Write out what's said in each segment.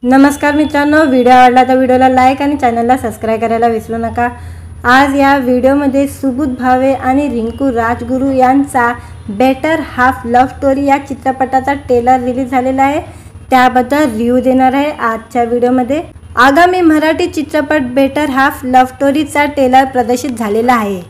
नमस्कार मित्रांनो, व्हिडिओ आवडला तर व्हिडिओला लाईक आणि चॅनलला सबस्क्राइब करायला विसरू नका। आज या व्हिडिओमध्ये सुबोध भावे आणि रिंकू राजगुरू यांचा बेटर हाफ लव्ह स्टोरी या चित्रपटाचा ट्रेलर रिलीज झालेला आहे। त्याबद्दल रिव्ह्यू देणार आहे आजच्या व्हिडिओमध्ये। आगामी मराठी चित्रपट बेटर हाफ लव्ह स्टोरीचा ट्रेलर प्रदर्शित झालेला आहे।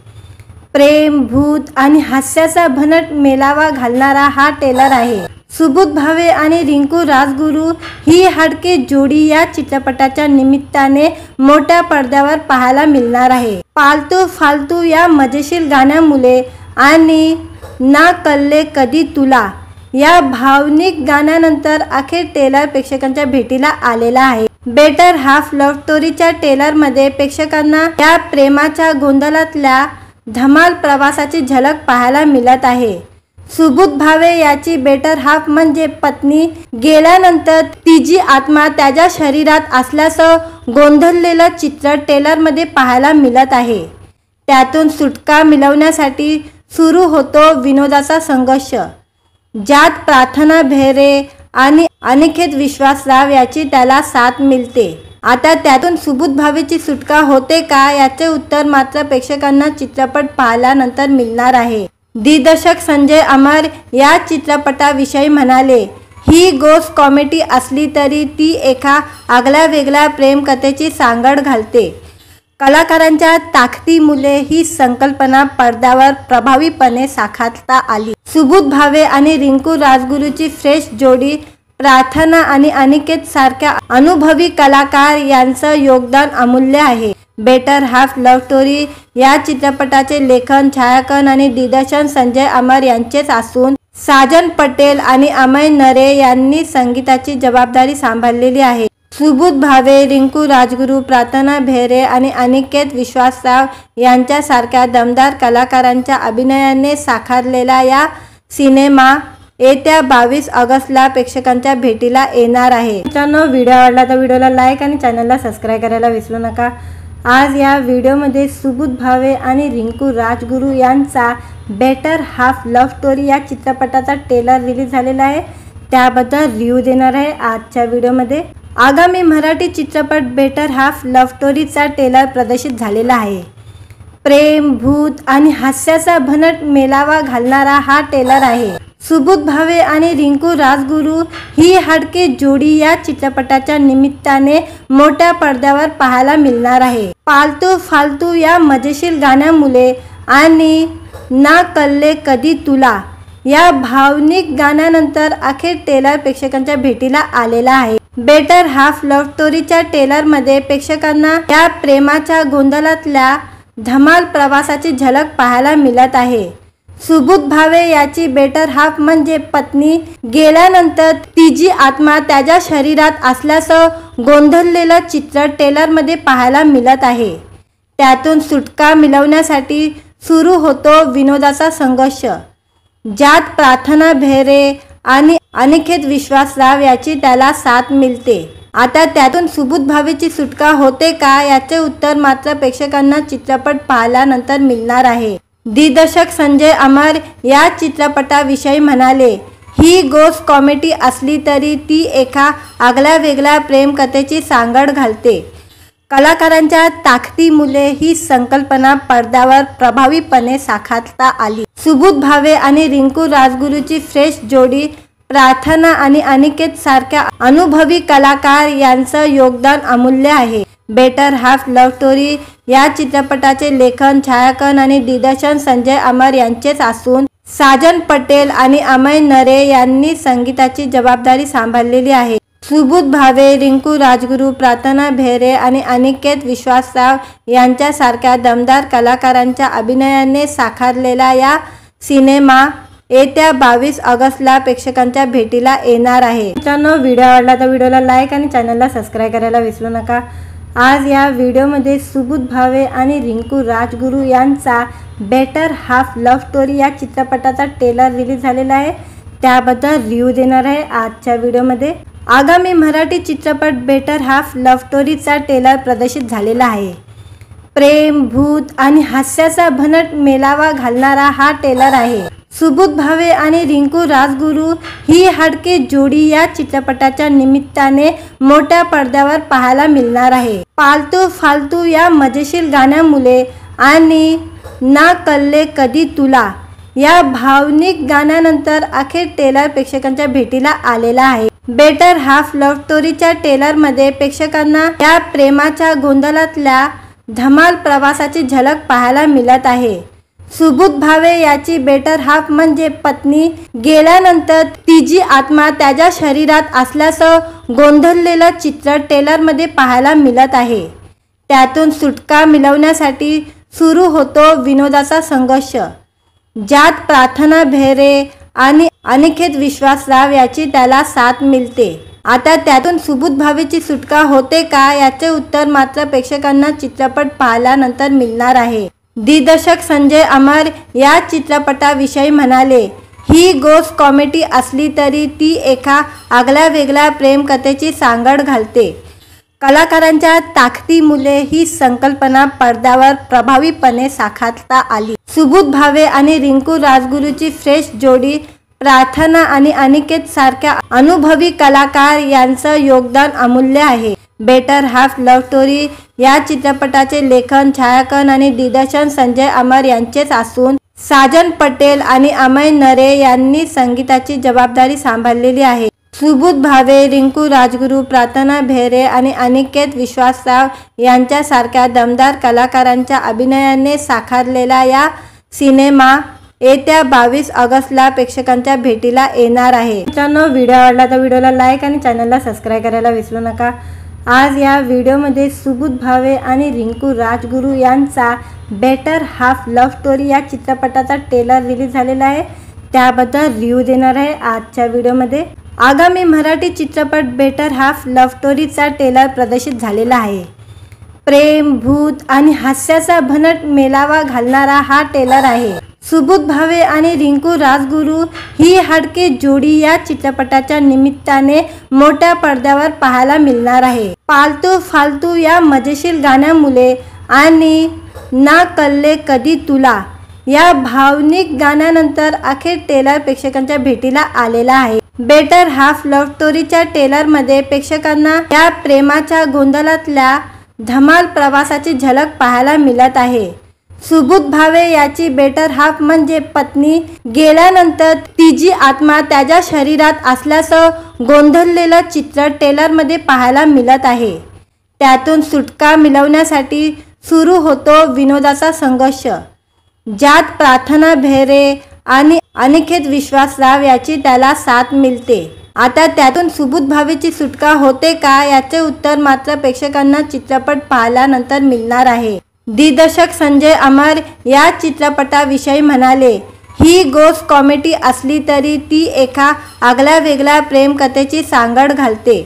प्रेम, भूत आणि हास्याचा भन्नाट मेलावा घालणारा हा ट्रेलर आहे। सुबोध भावे आणि रिंकू राजगुरू ही हटके जोडी या चित्रपटाच्या निमित्ताने मोठ्या पडद्यावर पाहायला मिळणार आहे। पालतू फालतू या मजेशीर गाण्यामुळे आणि ना कळले कधी तुला या भावनिक गाण्यानंतर अखेर ट्रेलर प्रेक्षकांच्या भेटीला आलेला आहे। बेटर हाफ लव्ह स्टोरीच्या ट्रेलरमध्ये प्रेक्षकांना या प्रेमाच्या गोंधळातल्या धमाल प्रवासाची झलक पाहायला मिळत आहे। सुबोध भावे याची बेटर हाफ म्हणजे पत्नी गेल्यानंतर तिची आत्मा त्याच्या शरीरात असल्याचं गोंधळलेलं चित्र ट्रेलरमध्ये पाहायला मिळत आहे। त्यातून सुटका मिळवण्यासाठी सुरू होतो विनोदाचा संघर्ष, ज्यात प्रार्थना बेहरे आणि अनिकेत विश्वासराव याची त्याला साथ मिळते। आता त्यातून सुबोध भावेची सुटका होते का याचे उत्तर मात्र प्रेक्षकांना चित्रपट पाहिल्यानंतर मिळणार आहे। दिग्दर्शक संजय अमर या चित्रपटाविषयी म्हणाले, ही गोष्ट कॉमेडी असली तरी ती एका आगळ्यावेगळ्या प्रेमकथेची सांगड घालते। कलाकारांच्या ताकदीमुळे ही संकल्पना पडद्यावर प्रभावीपणे साकारता आली। सुबोध भावे आणि रिंकू राजगुरूची फ्रेश जोडी, प्रार्थना आणि अनिकेत सारख्या अनुभवी कलाकार यांचं योगदान अमूल्य आहे। बेटर हाफ लव्ह स्टोरी या चित्रपटाचे लेखन, छायांकन आणि दिग्दर्शन संजय अमर यांचेच असून साजन पटेल आणि अमय नरे यांनी संगीताची जबाबदारी सांभाळलेली आहे। सुबोध भावे, रिंकू राजगुरू, प्रार्थना बेहरे आणि अनिकेत विश्वासराव यांच्यासारख्या दमदार कलाकारांच्या अभिनयाने साकारलेला या सिनेमा येत्या 22 ऑगस्टला प्रेक्षकांच्या भेटीला येणार आहे। मित्रांनो, व्हिडिओ आवडला तर व्हिडिओला लाईक आणि चॅनलला सबस्क्राइब करायला विसरू नका। आज या व्हिडिओमध्ये सुबोध भावे आणि रिंकू राजगुरू यांचा बेटर हाफ लव्ह स्टोरी या चित्रपटाचा ट्रेलर रिलीज झालेला आहे। त्याबद्दल रिव्ह्यू देणार आहे आजच्या व्हिडिओमध्ये। आगामी मराठी चित्रपट बेटर हाफ लव्ह स्टोरीचा ट्रेलर प्रदर्शित झालेला आहे। प्रेम, भूत आणि हास्याचा भन्नाट मेलावा घालणारा हा ट्रेलर आहे। सुबोध भावे आणि रिंकू राजगुरू ही हटके जोडी या चित्रपटाच्या निमित्ताने मोठ्या पडद्यावर पाहायला मिळणार आहे। पालतू फालतू या मजेशीर गाण्यामुळे आणि ना कळले कधी तुला या भावनिक गाण्यानंतर अखेर ट्रेलर प्रेक्षकांच्या भेटीला आलेला आहे। बेटर हाफ लव्ह स्टोरीच्या ट्रेलरमध्ये प्रेक्षकांना या प्रेमाच्या गोंधळातल्या धमाल प्रवासाची झलक पाहायला मिळत आहे। सुबोध भावे याची बेटर हाफ म्हणजे पत्नी गेल्यानंतर तिची आत्मा त्याच्या शरीरात असल्याचं गोंधळलेलं चित्र ट्रेलरमध्ये पाहायला मिळत आहे। त्यातून सुटका मिळवण्यासाठी सुरू होतो विनोदाचा संघर्ष, ज्यात प्रार्थना बेहरे आणि अनिकेत विश्वासराव याची त्याला साथ मिळते। आता त्यातून सुबोध भावेची सुटका होते का याचे उत्तर मात्र प्रेक्षकांना चित्रपट पाहिल्यानंतर मिळणार आहे। दिग्दर्शक संजय अमर या चित्रपटाविषयी म्हणाले, ही गोष्ट कॉमेडी असली तरी ती एका आगळ्यावेगळ्या प्रेमकथेची सांगड घालते। कलाकारांच्या ताकदीमुळे ही संकल्पना पडद्यावर प्रभावीपणे साकारता आली। सुबोध भावे आणि रिंकू राजगुरूची फ्रेश जोडी, प्रार्थना आणि अनिकेत सारख्या अनुभवी कलाकार यांचं योगदान अमूल्य आहे। बेटर हाफ लव्ह स्टोरी या चित्रपटाचे लेखन, छायांकन आणि दिग्दर्शन संजय अमर यांचेच असून साजन पटेल आणि अमय नरे यांनी संगीताची जबाबदारी सांभाळलेली आहे। सुबोध भावे, रिंकू राजगुरू, प्रार्थना बेहरे आणि अनिकेत विश्वासराव यांच्यासारख्या दमदार कलाकारांच्या अभिनयाने साकारलेला या सिनेमा येत्या 22 ऑगस्टला प्रेक्षकांच्या भेटीला येणार आहे। मित्रांनो, व्हिडिओ आवडला तर व्हिडिओला लाईक आणि चॅनलला सबस्क्राइब करायला विसरू नका। आज या व्हिडिओमध्ये सुबोध भावे आणि रिंकू राजगुरू यांचा बेटर हाफ लव्ह स्टोरी या चित्रपटाचा ट्रेलर रिलीज झालेला आहे। त्याबद्दल रिव्ह्यू देणार आहे आजच्या व्हिडिओमध्ये। आगामी मराठी चित्रपट बेटर हाफ लव्ह स्टोरीचा ट्रेलर प्रदर्शित झालेला आहे। प्रेम, भूत आणि हास्याचा भन्नाट मेलावा घालणारा हा ट्रेलर आहे। सुबोध भावे आणि रिंकू राजगुरू ही हटके जोडी या चित्रपटाच्या निमित्ताने मोठ्या पडद्यावर पाहायला मिळणार आहे। पालतू फालतू या मजेशीर गाण्यामुळे आणि ना कल्ले कधी तुला या भावनिक गाण्यानंतर अखेर ट्रेलर प्रेक्षकांच्या भेटीला आलेला आहे। बेटर हाफ लव्ह स्टोरीच्या ट्रेलरमध्ये प्रेक्षकांना या प्रेमाच्या गोंधळातल्या धमाल प्रवासाची झलक पाहायला मिळत आहे। सुबोध भावे याची बेटर हाफ म्हणजे पत्नी गेल्यानंतर तिची आत्मा त्याच्या शरीरात असल्याचं गोंधळलेलं चित्र ट्रेलरमध्ये पाहायला मिळत आहे। त्यातून सुटका मिळवण्यासाठी सुरू होतो विनोदाचा संघर्ष, ज्यात प्रार्थना बेहरे आणि अनिकेत विश्वासराव याची त्याला साथ मिळते। आता त्यातून सुबोध भावेची सुटका होते का याचे उत्तर मात्र प्रेक्षकांना चित्रपट पाहिल्यानंतर मिळणार आहे। दिग्दर्शक संजय अमर या चित्रपटाविषयी म्हणाले, ही गोष्ट कॉमेडी असली तरी ती एका आगळ्यावेगळ्या प्रेमकथेची सांगड घालते। कलाकारांच्या ताकदीमुळे ही संकल्पना पडद्यावर प्रभावीपणे साकारता आली। सुबोध भावे आणि रिंकू राजगुरूची फ्रेश जोडी, प्रार्थना आणि अनिकेत सारख्या अनुभवी कलाकार यांचं योगदान अमूल्य आहे। बेटर हाफ लव्ह स्टोरी या चित्रपटाचे लेखन, छायांकन आणि दिग्दर्शन संजय अमर यांचेच असून साजन पटेल आणि अमय नरे यांनी संगीताची जबाबदारी सांभाळलेली आहे। सुबोध भावे, रिंकू राजगुरू, प्रार्थना बेहरे आणि अनिकेत विश्वासराव यांच्यासारख्या दमदार कलाकारांच्या अभिनयाने साकारलेला या सिनेमा येत्या 22 ऑगस्टला प्रेक्षकांच्या भेटीला येणार आहे। मित्रांनो, व्हिडिओ आवडला तर व्हिडिओला लाईक आणि चॅनलला सबस्क्राईब करायला विसरू नका। आज या व्हिडिओमध्ये सुबोध भावे आणि रिंकू राजगुरू यांचा बेटर हाफ लव्ह स्टोरी या चित्रपटाचा ट्रेलर रिलीज झालेला आहे, त्याबद्दल रिव्ह्यू देणार आहे आजच्या व्हिडिओमध्ये। आगामी मराठी चित्रपट बेटर हाफ लव्ह स्टोरीचा ट्रेलर प्रदर्शित झालेला आहे। प्रेम, भूत आणि हास्याचा भन्नाट मेलावा घालणारा हा ट्रेलर आहे। सुबोध भावे आणि रिंकू राजगुरू ही हटके जोडी या चित्रपटाच्या निमित्ताने मोठ्या पडद्यावर पाहायला मिळणार आहे। पालतू फालतू या मजेशीर गाण्यामुळे आणि ना कल्ले कधी तुला या भावनिक गाण्यानंतर अखेर ट्रेलर प्रेक्षकांच्या भेटीला आलेला आहे। बेटर हाफ लव्ह स्टोरीच्या ट्रेलरमध्ये प्रेक्षकांना या प्रेमाच्या गोंधळातल्या धमाल प्रवासाची झलक पाहायला मिळत आहे। सुबोध भावे याची बेटर हाफ म्हणजे पत्नी गेल्यानंतर तिची आत्मा त्याच्या शरीरात असल्याचं गोंधळलेलं चित्र ट्रेलरमध्ये पाहायला मिळत आहे। त्यातून सुटका मिळवण्यासाठी सुरू होतो विनोदाचा संघर्ष, ज्यात प्रार्थना बेहरे आणि अनिकेत विश्वासराव याची त्याला साथ मिळते। आता त्यातून सुबोध भावेची सुटका होते का याचे उत्तर मात्र प्रेक्षकांना चित्रपट पाहिल्यानंतर मिळणार आहे। दिग्दर्शक संजय अमर या चित्रपटाविषयी म्हणाले, ही गोष्ट कॉमेडी असली तरी ती एका आगळ्यावेगळ्या प्रेमकथेची सांगड घालते।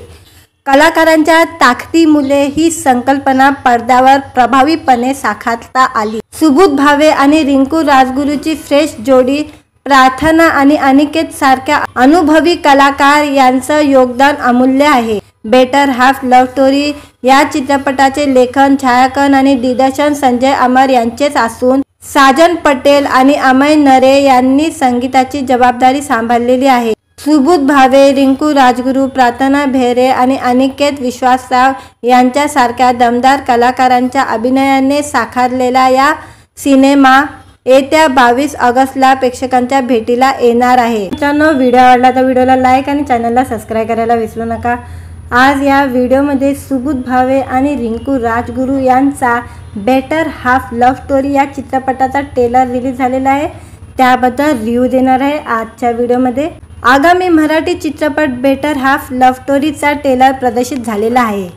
कलाकारांच्या ताकदीमुळे ही संकल्पना पडद्यावर प्रभावीपणे साकारता आली। सुबोध भावे आणि रिंकू राजगुरूची फ्रेश जोडी, प्रार्थना आणि अनिकेत सारख्या अनुभवी कलाकार यांचं योगदान अमूल्य आहे। बेटर हाफ लव्ह स्टोरी या चित्रपटाचे लेखन, छायांकन आणि दिग्दर्शन संजय अमर यांचेच असून साजन पटेल आणि अमय नरे यांनी संगीताची जबाबदारी सांभाळलेली आहे। सुबोध भावे, रिंकू राजगुरू, प्रार्थना बेहरे आणि अनिकेत विश्वासराव यांच्यासारख्या दमदार कलाकारांच्या अभिनयाने साकारलेला या सिनेमा येत्या 22 ऑगस्टला प्रेक्षकांच्या भेटीला येणार आहे। मित्रांनो, व्हिडिओ आवडला तर व्हिडिओला लाईक आणि चॅनलला सबस्क्राईब करायला विसरू नका। आज या व्हिडिओमध्ये सुबोध भावे आणि रिंकू राजगुरू यांचा बेटर हाफ लव्ह स्टोरी या चित्रपटाचा ट्रेलर रिलीज झालेला आहे, त्याबद्दल रिव्ह्यू देणार आहे आजच्या व्हिडिओमध्ये। आगामी मराठी चित्रपट बेटर हाफ लव्ह स्टोरीचा ट्रेलर प्रदर्शित झालेला आहे।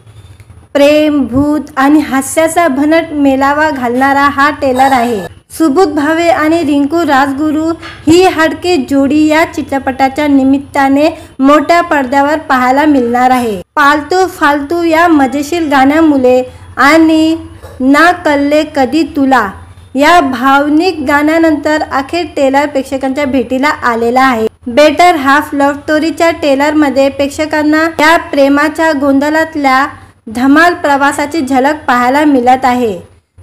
प्रेम, भूत आणि हास्याचा भन्नाट मेलावा घालणारा हा ट्रेलर आहे। सुबोध भावे आणि रिंकू राजगुरू ही हटके जोडी या चित्रपटाच्या निमित्ताने मोठ्या पडद्यावर पाहायला मिळणार आहे। पालतू फालतू या मजेशीर गाण्यामुळे आणि ना कल्ले कधी तुला या भावनिक गाण्यानंतर अखेर ट्रेलर प्रेक्षकांच्या भेटीला आलेला आहे। बेटर हाफ लव्ह स्टोरीच्या ट्रेलरमध्ये प्रेक्षकांना या प्रेमाच्या गोंधळातल्या धमाल प्रवासाची झलक पाहायला मिळत आहे।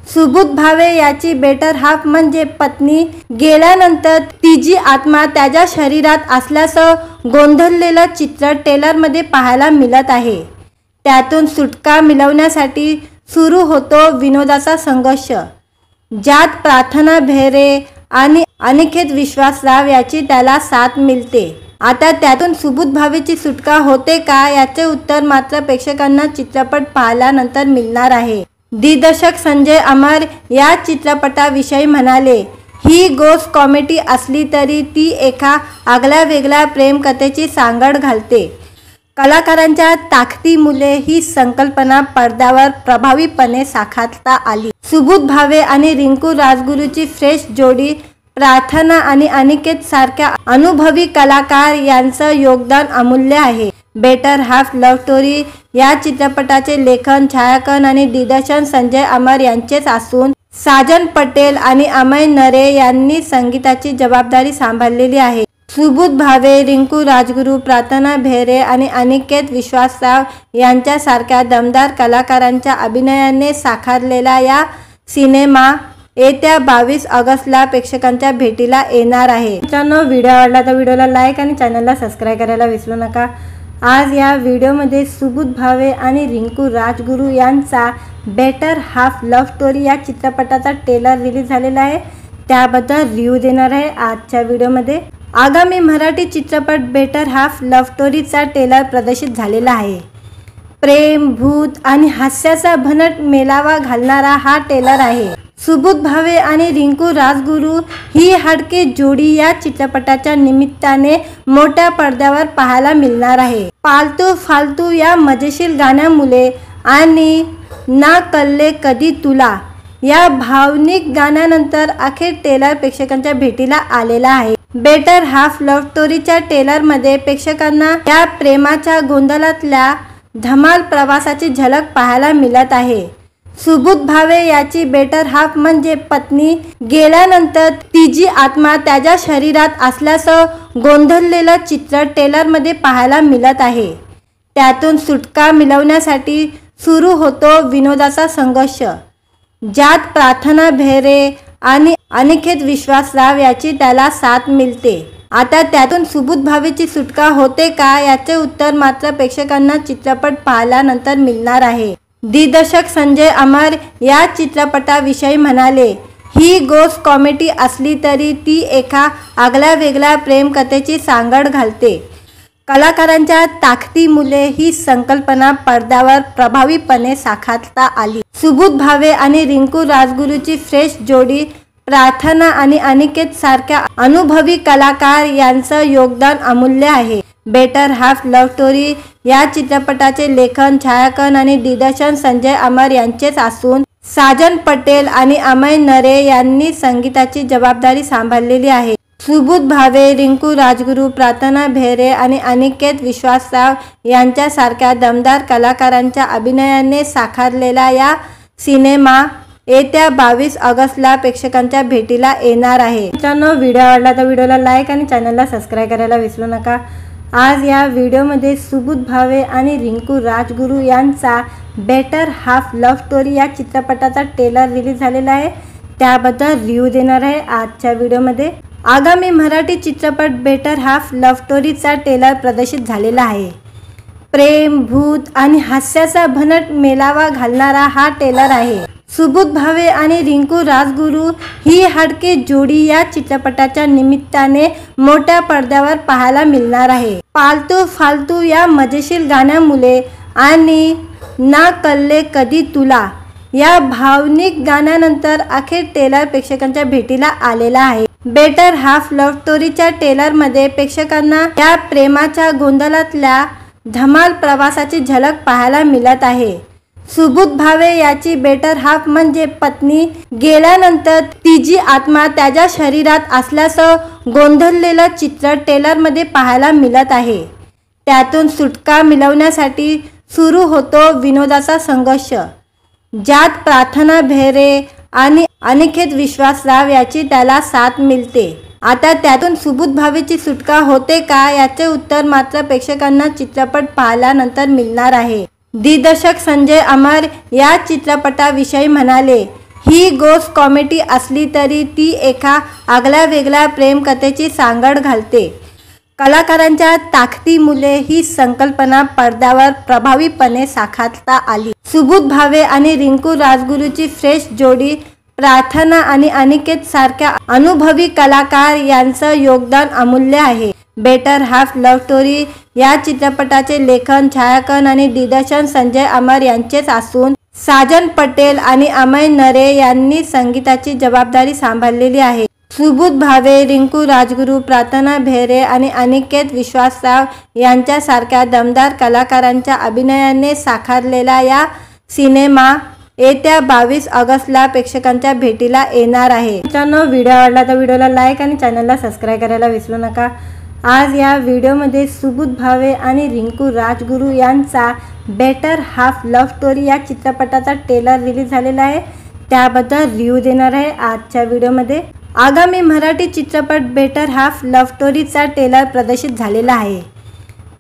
सुबोध भावे याची बेटर हाफ म्हणजे पत्नी गेल्यानंतर तिची आत्मा त्याच्या शरीरात असल्याचं गोंधळलेलं चित्र ट्रेलरमध्ये पाहायला मिळत आहे। त्यातून सुटका मिळवण्यासाठी सुरू होतो विनोदाचा संघर्ष, ज्यात प्रार्थना बेहरे आणि अनिकेत विश्वासराव याची त्याला साथ मिळते। आता त्यातून सुबोध भावेची सुटका होते का याचे उत्तर मात्र प्रेक्षकांना चित्रपट पाहिल्यानंतर मिळणार आहे। दिग्दर्शक संजय अमर या चित्रपटाविषयी म्हणाले, ही गोष्ट कॉमेडी असली तरी ती एका आगळ्यावेगळ्या प्रेमकथेची सांगड घालते। कलाकारांच्या ताकदीमुळे ही संकल्पना पडद्यावर प्रभावीपणे साकारता आली। सुबोध भावे आणि रिंकू राजगुरूची फ्रेश जोडी, प्रार्थना आणि अनिकेत सारख्या अनुभवी कलाकार यांचं योगदान अमूल्य आहे। बेटर हाफ लव्ह स्टोरी या चित्रपटाचे लेखन, छायांकन आणि दिग्दर्शन संजय अमर यांचेच असून साजन पटेल आणि अमय नरे यांनी संगीताची जबाबदारी सांभाळलेली आहे। सुबोध भावे, रिंकू राजगुरू, प्रार्थना बेहरे आणि अनिकेत विश्वासराव यांच्यासारख्या दमदार कलाकारांच्या अभिनयाने साकारलेला या सिनेमा येत्या 22 ऑगस्टला प्रेक्षकांच्या भेटीला येणार आहे। मित्रांनो, व्हिडिओ आवडला तर व्हिडिओला लाईक आणि चॅनलला सबस्क्राईब करायला विसरू नका। आज या व्हिडिओमध्ये सुबोध भावे आणि रिंकू राजगुरू यांचा बेटर हाफ लव्ह स्टोरी या चित्रपटाचा ट्रेलर रिलीज झालेला आहे, त्याबद्दल रिव्ह्यू देणार आहे आजच्या व्हिडिओमध्ये। आगामी मराठी चित्रपट बेटर हाफ लव्ह स्टोरीचा ट्रेलर प्रदर्शित झालेला आहे। प्रेम, भूत आणि हास्याचा भन्नाट मेळावा घालणारा हा ट्रेलर आहे। सुबोध भावे आणि रिंकू राजगुरू ही हटके जोडी या चित्रपटाच्या निमित्ताने मोठ्या पडद्यावर पाहायला मिळणार आहे। पालतू फालतू या मजेशीर गाण्यामुळे आणि ना कळले कधी तुला या भावनिक गाण्यानंतर अखेर ट्रेलर प्रेक्षकांच्या भेटीला आलेला आहे। बेटर हाफ लव्ह स्टोरीच्या ट्रेलरमध्ये प्रेक्षकांना या प्रेमाच्या गोंधळातल्या धमाल प्रवासाची झलक पाहायला मिळत आहे। सुबोध भावे याची बेटर हाफ म्हणजे पत्नी गेल्यानंतर तिची आत्मा त्याच्या शरीरात असल्याचं गोंधळलेलं चित्र ट्रेलरमध्ये पाहायला मिळत आहे। त्यातून सुटका मिळवण्यासाठी सुरू होतो विनोदाचा संघर्ष, ज्यात प्रार्थना बेहरे आणि अनिकेत विश्वासराव याची त्याला साथ मिळते। आता त्यातून सुबोध भावेची सुटका होते का याचे उत्तर मात्र प्रेक्षकांना चित्रपट पाहिल्यानंतर मिळणार आहे। दिग्दर्शक संजय अमर या चित्रपटाविषयी म्हणाले, ही गोष्ट कॉमेडी असली तरी ती एका आगळ्यावेगळ्या प्रेमकथेची सांगड घालते। कलाकारांच्या ताकदीमुळे ही संकल्पना पडद्यावर प्रभावीपणे साकारता आली। सुबोध भावे आणि रिंकू राजगुरूची फ्रेश जोडी, प्रार्थना आणि अनिकेत सारख्या अनुभवी कलाकार यांचं योगदान अमूल्य आहे। बेटर हाफ लव्ह स्टोरी या चित्रपटाचे लेखन, छायांकन आणि दिग्दर्शन संजय अमर यांचेच असून साजन पटेल आणि अमय नरे यांनी संगीताची जबाबदारी सांभाळलेली आहे। सुबोध भावे, रिंकू राजगुरू, प्रार्थना बेहरे आणि अनिकेत विश्वासराव यांच्यासारख्या दमदार कलाकारांच्या अभिनयाने साकारलेला या सिनेमा येत्या 22 ऑगस्टला प्रेक्षकांच्या भेटीला येणार आहे। मित्रांनो, व्हिडिओ आवडला तर व्हिडिओला लाईक आणि चॅनलला सबस्क्राईब करायला विसरू नका। आज या व्हिडिओमध्ये सुबोध भावे आणि रिंकू राजगुरू यांचा बेटर हाफ लव्ह स्टोरी या चित्रपटाचा ट्रेलर रिलीज झालेला आहे, त्याबद्दल रिव्ह्यू देणार आहे आजच्या व्हिडिओमध्ये। आगामी मराठी चित्रपट बेटर हाफ लव्ह स्टोरीचा ट्रेलर प्रदर्शित झालेला आहे। प्रेम, भूत आणि हास्याचा भन्नाट मेळावा घालणारा हा ट्रेलर आहे। सुबोध भावे आणि रिंकू राजगुरू ही हटके जोडी या चित्रपटाच्या निमित्ताने मोठ्या पडद्यावर पाहायला मिळणार आहे। पालतू फालतू या मजेशीर गाण्यामुळे आणि ना कळले कधी तुला या भावनिक गाण्यानंतर अखेर ट्रेलर प्रेक्षकांच्या भेटीला आलेला आहे। बेटर हाफ लव्ह स्टोरीच्या ट्रेलरमध्ये प्रेक्षकांना या प्रेमाच्या गोंधळातल्या धमाल प्रवासाची झलक पाहायला मिळत आहे। सुबोध भावे याची बेटर हाफ म्हणजे पत्नी गेल्यानंतर तिची आत्मा त्याच्या शरीरात असल्याचं गोंधळलेलं चित्र ट्रेलरमध्ये पाहायला मिळत आहे। त्यातून सुटका मिळवण्यासाठी सुरू होतो विनोदाचा संघर्ष, ज्यात प्रार्थना बेहरे आणि अनिकेत विश्वासराव याची त्याला साथ मिळते। आता त्यातून सुबोध भावेची सुटका होते का याचे उत्तर मात्र प्रेक्षकांना चित्रपट पाहिल्यानंतर मिळणार आहे। दिग्दर्शक संजय अमर या चित्रपटाविषयी म्हणाले, ही गोष्ट कॉमेडी असली तरी ती एका आगळ्यावेगळ्या प्रेमकथेची सांगड घालते. कलाकारांच्या ताकदीमुळे ही संकल्पना पडद्यावर प्रभावीपणे साकारता आली. सुबोध भावे आणि रिंकू राजगुरूची फ्रेश जोडी, प्रार्थना आणि अनिकेत सारख्या अनुभवी कलाकार यांचं योगदान अमूल्य आहे. बेटर हाफ लव्ह स्टोरी या चित्रपटाचे लेखन, छायांकन आणि दिग्दर्शन संजय अमर यांचेच असून साजन पटेल आणि अमय नरे यांनी संगीताची जबाबदारी सांभाळलेली आहे. सुबोध भावे, रिंकू राजगुरू, प्रार्थना बेहरे आणि अनिकेत विश्वासराव यांच्यासारख्या दमदार कलाकारांच्या अभिनयाने साकारलेला या सिनेमा येत्या 22 ऑगस्टला प्रेक्षकांच्या भेटीला येणार आहे. मित्रांनो, व्हिडिओ आवडला तर व्हिडिओला लाईक आणि चॅनलला सबस्क्राईब करायला विसरू नका. आज या व्हिडिओमध्ये सुबोध भावे आणि रिंकू राजगुरू यांचा बेटर हाफ लव्ह स्टोरी या चित्रपटाचा ट्रेलर रिलीज झालेला आहे. त्याबद्दल रिव्ह्यू देणार आहे आजच्या व्हिडिओमध्ये. आगामी मराठी चित्रपट बेटर हाफ लव्ह स्टोरीचा ट्रेलर प्रदर्शित झालेला आहे.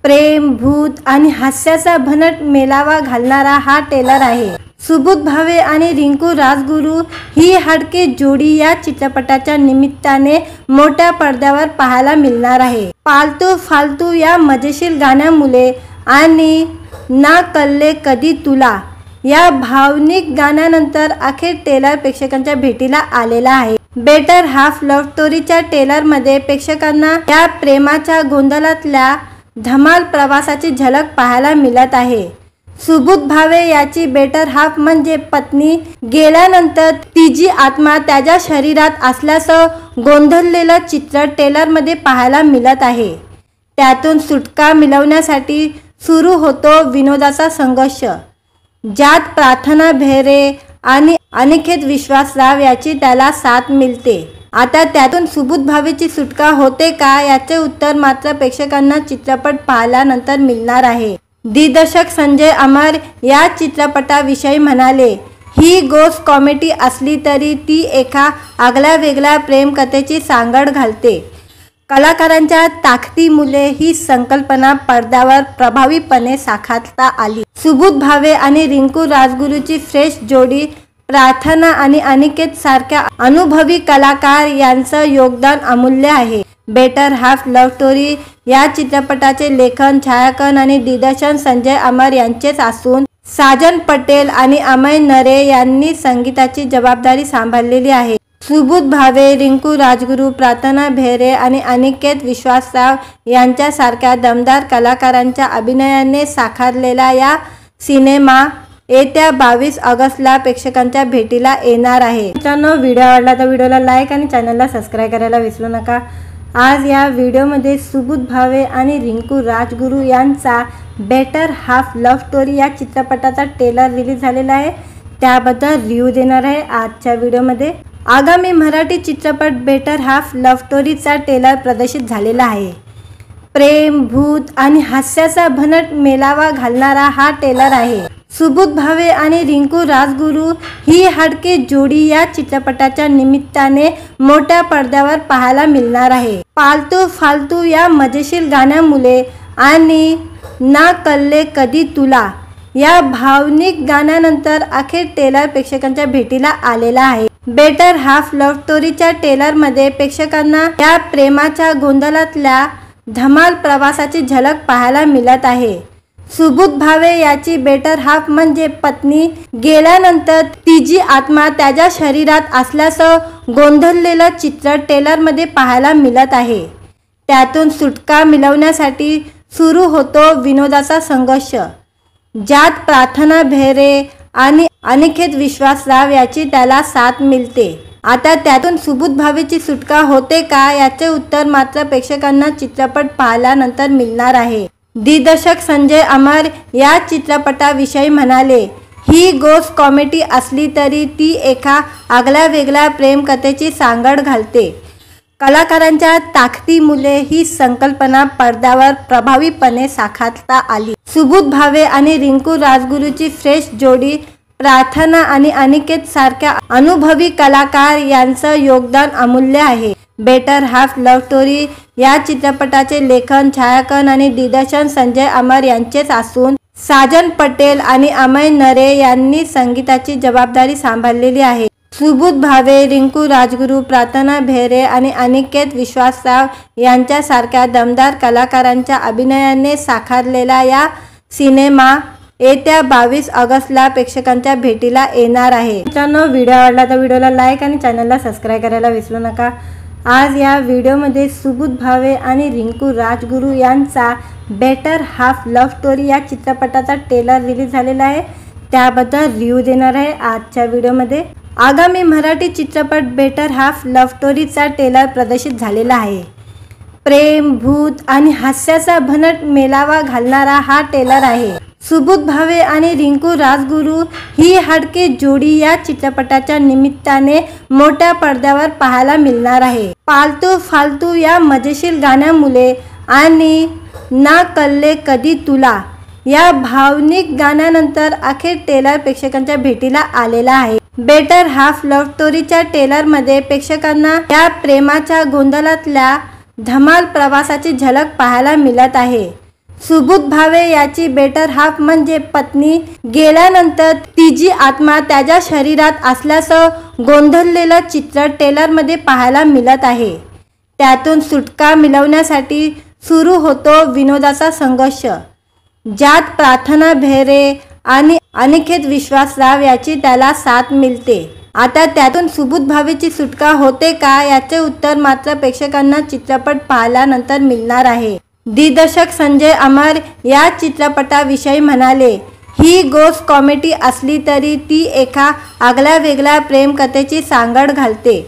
प्रेम, भूत आणि हास्याचा भन्नाट मेलावा घालणारा हा ट्रेलर आहे. सुबोध भावे आणि रिंकू राजगुरू ही हटके जोडी या चित्रपटाच्या निमित्ताने मोठ्या पडद्यावर पाहायला मिळणार आहे. पालतू फालतू या मजेशीर गाण्यामुळे आणि ना कल्ले कधी तुला या भावनिक गाण्यानंतर अखेर ट्रेलर प्रेक्षकांच्या भेटीला आलेला आहे. बेटर हाफ लव्ह स्टोरीच्या ट्रेलरमध्ये प्रेक्षकांना या प्रेमाच्या गोंधळातल्या धमाल प्रवासाची झलक पाहायला मिळत आहे. सुबोध भावे याची बेटर हाफ म्हणजे पत्नी गेल्यानंतर तिची आत्मा त्याच्या शरीरात असल्याचं गोंधळलेलं चित्र ट्रेलरमध्ये पाहायला मिळत आहे. त्यातून सुटका मिळवण्यासाठी सुरू होतो विनोदाचा संघर्ष, ज्यात प्रार्थना बेहरे आणि अनिकेत विश्वासराव याची त्याला साथ मिळते. आता त्यातून सुबोध भावेची सुटका होते का याचे उत्तर मात्र प्रेक्षकांना चित्रपट पाहिल्यानंतर मिळणार आहे. दिग्दर्शक संजय अमर या चित्रपटाविषयी म्हणाले, ही गोष्ट कॉमेडी असली तरी ती एका आगळ्यावेगळ्या प्रेमकथेची सांगड घालते. कलाकारांच्या ताकदीमुळे ही संकल्पना पडद्यावर प्रभावीपणे साकारता आली. सुबोध भावे आणि रिंकू राजगुरूची फ्रेश जोडी, प्रार्थना आणि अनिकेत सारख्या अनुभवी कलाकार यांचं योगदान अमूल्य आहे. बेटर हाफ लव्ह स्टोरी या चित्रपटाचे लेखन, छायांकन आणि दिग्दर्शन संजय अमर यांचेच असून साजन पटेल आणि अमय नरे यांनी संगीताची जबाबदारी सांभाळलेली आहे. सुबोध भावे, रिंकू राजगुरू, प्रार्थना बेहरे आणि अनिकेत विश्वासराव यांच्यासारख्या दमदार कलाकारांच्या अभिनयाने साकारलेला या सिनेमा येत्या 22 ऑगस्टला प्रेक्षकांच्या भेटीला येणार आहे. मित्रांनो, व्हिडिओ आवडला तर व्हिडिओला लाईक आणि चॅनलला सबस्क्राईब करायला विसरू नका. आज या व्हिडिओमध्ये सुबोध भावे आणि रिंकू राजगुरू यांचा बेटर हाफ लव्ह स्टोरी या चित्रपटाचा ट्रेलर रिलीज झालेला आहे. त्याबद्दल रिव्ह्यू देणार आहे आजच्या व्हिडिओमध्ये. आगामी मराठी चित्रपट बेटर हाफ लव्ह स्टोरीचा ट्रेलर प्रदर्शित झालेला आहे. प्रेम, भूत आणि हास्याचा भन्नाट मेलावा घालणारा हा ट्रेलर आहे. सुबोध भावे आणि रिंकू राजगुरू ही हटके जोडी या चित्रपटाच्या निमित्ताने मोठ्या पडद्यावर पाहायला मिळणार आहे. पालतू फालतू या मजेशीर गाण्यामुळे आणि ना कल्ले कधी तुला या भावनिक गाण्यानंतर अखेर ट्रेलर प्रेक्षकांच्या भेटीला आलेला आहे. बेटर हाफ लव्ह स्टोरीच्या ट्रेलरमध्ये प्रेक्षकांना या प्रेमाच्या गोंधळातल्या धमाल प्रवासाची झलक पाहायला मिळत आहे. सुबोध भावे याची बेटर हाफ म्हणजे पत्नी गेल्यानंतर तिची आत्मा त्याच्या शरीरात असल्याचं गोंधळलेलं चित्र ट्रेलरमध्ये पाहायला मिळत आहे. त्यातून सुटका मिळवण्यासाठी सुरू होतो विनोदाचा संघर्ष, ज्यात प्रार्थना बेहरे आणि अनिकेत विश्वासराव याची त्याला साथ मिळते. आता त्यातून सुबोध भावेची सुटका होते का याचे उत्तर मात्र प्रेक्षकांना चित्रपट पाहिल्यानंतर मिळणार आहे. दिग्दर्शक संजय अमर या चित्रपटाविषयी म्हणाले, ही गोष्ट कॉमेडी असली तरी ती एका आगळ्यावेगळ्या प्रेमकथेची सांगड घालते. कलाकारांच्या ताकदीमुळे ही संकल्पना पडद्यावर प्रभावीपणे साकारता आली. सुबोध भावे आणि रिंकू राजगुरूची फ्रेश जोडी, प्रार्थना आणि अनिकेत सारख्या अनुभवी कलाकार यांचं योगदान अमूल्य आहे. बेटर हाफ लव्ह स्टोरी या चित्रपटाचे लेखन, छायांकन आणि दिग्दर्शन संजय अमर यांचेच असून साजन पटेल आणि अमय नरे यांनी संगीताची जबाबदारी सांभाळलेली आहे. सुबोध भावे, रिंकू राजगुरू, प्रार्थना बेहरे आणि अनिकेत विश्वासराव यांच्यासारख्या दमदार कलाकारांच्या अभिनयाने साकारलेला या सिनेमा येत्या 22 ऑगस्टला प्रेक्षकांच्या भेटीला येणार आहे। मित्रांनो, व्हिडिओ आवडला तर व्हिडिओला लाईक आणि चॅनलला सबस्क्राईब करायला विसरू नका। आज या व्हिडिओमध्ये सुबोध भावे आणि रिंकू राजगुरू यांचा बेटर हाफ लव्ह स्टोरी या चित्रपटाचा ट्रेलर रिलीज झालेला आहे, त्याबद्दल रिव्ह्यू देणार आहे आजच्या व्हिडिओमध्ये। आगामी मराठी चित्रपट बेटर हाफ लव्ह स्टोरीचा ट्रेलर प्रदर्शित झालेला आहे। प्रेम, भूत आणि हास्याचा भन्नाट मेलावा घालणारा हा ट्रेलर आहे। सुबोध भावे आणि रिंकू राजगुरू ही हटके जोडी या चित्रपटाच्या निमित्ताने मोठ्या पडद्यावर पाहायला मिळणार आहे। पालतू फालतू या मजेशीर गाण्यामुळे आणि ना कल्ले कधी तुला या भावनिक गाण्यानंतर अखेर ट्रेलर प्रेक्षकांच्या भेटीला आलेला आहे। बेटर हाफ लव्ह स्टोरीच्या ट्रेलरमध्ये प्रेक्षकांना या प्रेमाच्या गोंधळातल्या धमाल प्रवासाची झलक पाहायला मिळत आहे। सुबोध भावे याची बेटर हाफ म्हणजे पत्नी गेल्यानंतर तिची आत्मा त्याच्या शरीरात असल्याचं गोंधळलेलं चित्र ट्रेलरमध्ये पाहायला मिळत आहे। त्यातून सुटका मिळवण्यासाठी सुरू होतो विनोदाचा संघर्ष, ज्यात प्रार्थना बेहरे आणि अनिकेत विश्वासराव याची त्याला साथ मिळते। आता त्यातून सुबोध भावेची सुटका होते का याचे उत्तर मात्र प्रेक्षकांना चित्रपट पाहिल्यानंतर मिळणार आहे। दिग्दर्शक संजय अमर या चित्रपटाविषयी म्हणाले, ही गोष्ट कॉमेडी असली तरी ती एका आगळ्या वेगळ्या प्रेमकथेची सांगड घालते।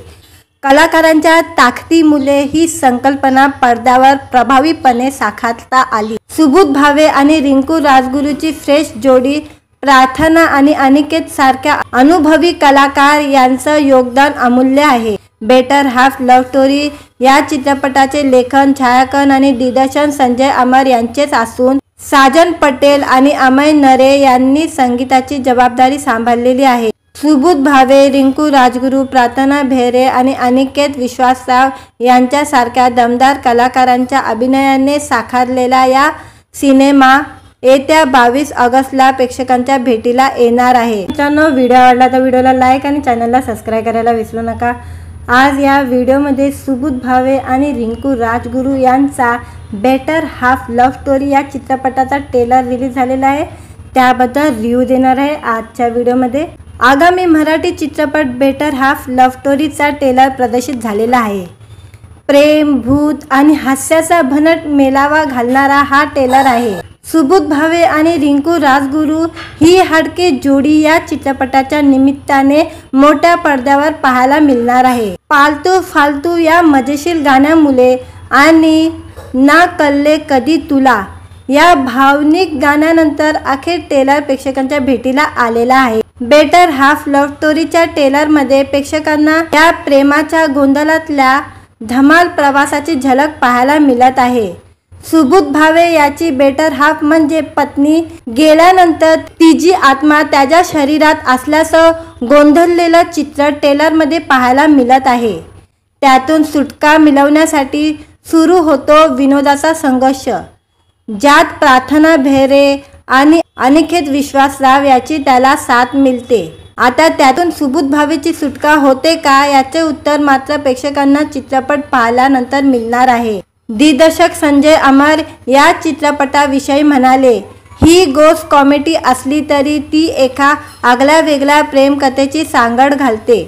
कलाकारांच्या ताकदीमुळे ही संकल्पना पडद्यावर प्रभावीपणे साकारता आली। सुबोध भावे आणि रिंकू राजगुरूची फ्रेश जोडी, प्रार्थना आणि अनिकेत सारख्या अनुभवी कलाकार यांचं योगदान अमूल्य आहे। बेटर हाफ लव्ह स्टोरी या चित्रपटाचे लेखन, छायांकन आणि दिग्दर्शन संजय अमर यांचेच असून साजन पटेल आणि अमय नरे यांनी संगीताची जबाबदारी सांभाळलेली आहे। सुबोध भावे, रिंकू राजगुरू, प्रार्थना बेहरे आणि अनिकेत विश्वासराव यांच्यासारख्या दमदार कलाकारांच्या अभिनयाने साकारलेला या सिनेमा येत्या 22 ऑगस्टला प्रेक्षकांच्या भेटीला येणार आहे। मित्रांनो, व्हिडिओ आवडला तर व्हिडिओला लाईक आणि चॅनलला सबस्क्राईब करायला विसरू नका। आज या व्हिडिओमध्ये सुबोध भावे आणि रिंकू राजगुरू यांचा बेटर हाफ लव्ह स्टोरी या चित्रपटाचा ट्रेलर रिलीज झालेला आहे, त्याबद्दल रिव्ह्यू देणार आहे आजच्या व्हिडिओमध्ये। आगामी मराठी चित्रपट बेटर हाफ लव्ह स्टोरीचा ट्रेलर प्रदर्शित झालेला आहे। प्रेम, भूत आणि हास्याचा भन्नाट मेलावा घालणारा हा ट्रेलर आहे। सुबोध भावे आणि रिंकू राजगुरू ही हटके जोडी या चित्रपटाच्या निमित्ताने मोठ्या पडद्यावर पाहायला मिळणार आहे। पालतू फालतू या मजेशीर गाण्यामुळे आणि ना कल्ले कधी तुला या भावनिक गाण्यानंतर अखेर ट्रेलर प्रेक्षकांच्या भेटीला आलेला आहे। बेटर हाफ लव्ह स्टोरीच्या ट्रेलरमध्ये प्रेक्षकांना या प्रेमाच्या गोंधळातल्या धमाल प्रवासाची झलक पाहायला मिळत आहे। सुबोध भावे याची बेटर हाफ म्हणजे पत्नी गेल्यानंतर तिची आत्मा त्याच्या शरीरात असल्याचं गोंधळलेलं चित्र ट्रेलरमध्ये पाहायला मिळत आहे। त्यातून सुटका मिळवण्यासाठी सुरू होतो विनोदाचा संघर्ष, ज्यात प्रार्थना बेहरे आणि अनिकेत विश्वासराव याची त्याला साथ मिळते। आता त्यातून सुबोध भावेची सुटका होते का याचे उत्तर मात्र प्रेक्षकांना चित्रपट पाहिल्यानंतर मिळणार आहे। दिग्दर्शक संजय अमर या चित्रपटाविषयी म्हणाले, ही गोष्ट कॉमेडी असली तरी ती एका आगळ्या वेगळ्या प्रेमकथेची सांगड घालते।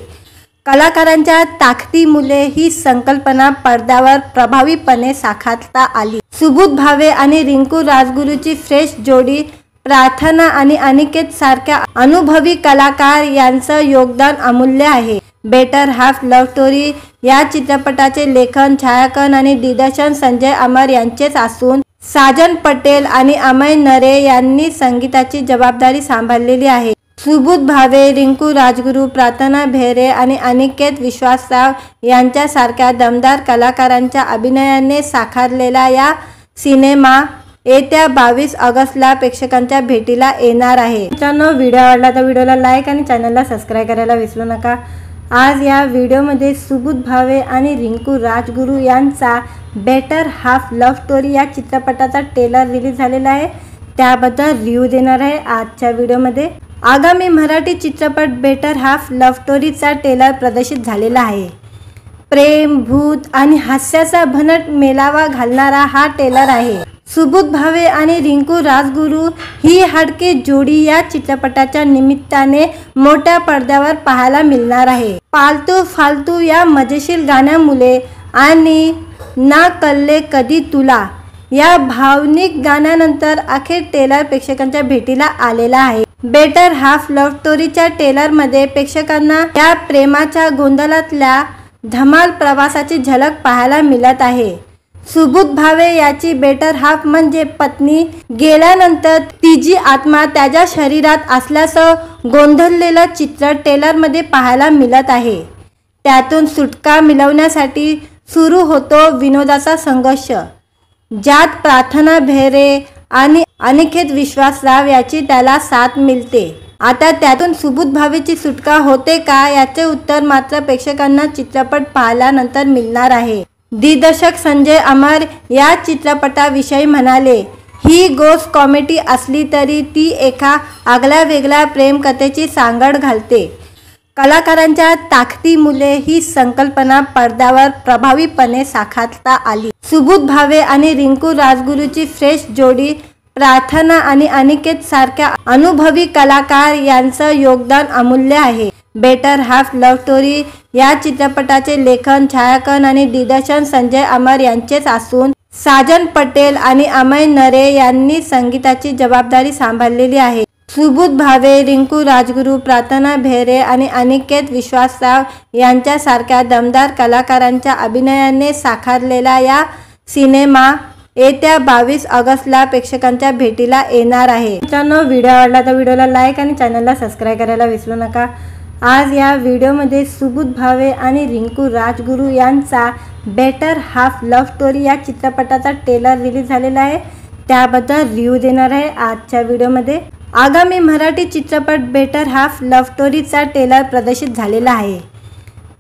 कलाकारांच्या ताकदीमुळे ही संकल्पना पडद्यावर प्रभावीपणे साकारता आली। सुबोध भावे आणि रिंकू राजगुरूची फ्रेश जोडी, प्रार्थना आणि अनिकेत सारख्या अनुभवी कलाकार यांचं योगदान अमूल्य आहे। बेटर हाफ लव्ह स्टोरी या चित्रपटाचे लेखन, छायांकन आणि दिग्दर्शन संजय अमर यांचेच असून साजन पटेल आणि अमय नरे यांनी संगीताची जबाबदारी सांभाळलेली आहे। सुबोध भावे, रिंकू राजगुरू, प्रार्थना बेहरे आणि अनिकेत विश्वासराव यांच्यासारख्या दमदार कलाकारांच्या अभिनयाने साकारलेला या सिनेमा येत्या 22 ऑगस्टला प्रेक्षकांच्या भेटीला येणार आहे। मित्रांनो, व्हिडिओ आवडला तर व्हिडिओला लाईक आणि चॅनलला सबस्क्राईब करायला विसरू नका। आज या व्हिडिओमध्ये सुबोध भावे आणि रिंकू राजगुरू यांचा बेटर हाफ लव्ह स्टोरी या चित्रपटाचा ट्रेलर रिलीज झालेला आहे, त्याबद्दल रिव्ह्यू देणार आहे आजच्या व्हिडिओमध्ये। आगामी मराठी चित्रपट बेटर हाफ लव्ह स्टोरीचा ट्रेलर प्रदर्शित झालेला आहे। प्रेम, भूत आणि हास्याचा भन्नाट मेलावा घालणारा हा ट्रेलर आहे। सुबोध भावे आणि रिंकू राजगुरू ही हटके जोडी या चित्रपटाच्या निमित्ताने मोठ्या पडद्यावर पाहायला मिळणार आहे। पालतू फालतू या मजेशीर गाण्यामुळे आणि ना कल्ले कधी तुला या भावनिक गाण्यानंतर अखेर ट्रेलर प्रेक्षकांच्या भेटीला आलेला आहे। बेटर हाफ लव्ह स्टोरीच्या ट्रेलरमध्ये प्रेक्षकांना या प्रेमाच्या गोंधळातल्या धमाल प्रवासाची झलक पाहायला मिळत आहे। सुबोध भावे याची बेटर हाफ म्हणजे पत्नी गेल्यानंतर तिची आत्मा त्याच्या शरीरात असल्याचं गोंधळलेलं चित्र ट्रेलरमध्ये पाहायला मिळत आहे। त्यातून सुटका मिळवण्यासाठी सुरू होतो विनोदाचा संघर्ष, ज्यात प्रार्थना बेहरे आणि अनिकेत विश्वासराव याची त्याला साथ मिळते। आता त्यातून सुबोध भावेची सुटका होते का याचे उत्तर मात्र प्रेक्षकांना चित्रपट पाहिल्यानंतर मिळणार आहे। दिग्दर्शक संजय अमर या चित्रपटाविषयी म्हणाले, ही गोष्ट कॉमेडी असली तरी ती एका आगळ्यावेगळ्या प्रेमकथेची सांगड घालते। कलाकारांच्या ताकदीमुळे ही संकल्पना पडद्यावर प्रभावीपणे साकारता आली। सुबोध भावे आणि रिंकू राजगुरूची फ्रेश जोडी, प्रार्थना आणि अनिकेत सारख्या अनुभवी कलाकार यांचं योगदान अमूल्य आहे। बेटर हाफ लव्ह स्टोरी या चित्रपटाचे लेखन, छायांकन आणि दिग्दर्शन संजय अमर यांचेच असून साजन पटेल आणि अमय नरे यांनी संगीताची जबाबदारी सांभाळलेली आहे। सुबोध भावे, रिंकू राजगुरू, प्रार्थना बेहरे आणि अनिकेत विश्वासराव यांच्यासारख्या दमदार कलाकारांच्या अभिनयाने साकारलेला या सिनेमा येत्या 22 ऑगस्टला प्रेक्षकांच्या भेटीला येणार आहे। मित्रांनो, व्हिडिओ आवडला तर व्हिडिओला लाईक आणि चॅनलला सबस्क्राईब करायला विसरू नका। आज या व्हिडिओमध्ये सुबोध भावे आणि रिंकू राजगुरू यांचा बेटर हाफ लव्ह स्टोरी या चित्रपटाचा ट्रेलर रिलीज झालेला आहे, त्याबद्दल रिव्ह्यू देणार आहे आजच्या व्हिडिओमध्ये। आगामी मराठी चित्रपट बेटर हाफ लव्ह स्टोरीचा ट्रेलर प्रदर्शित झालेला आहे।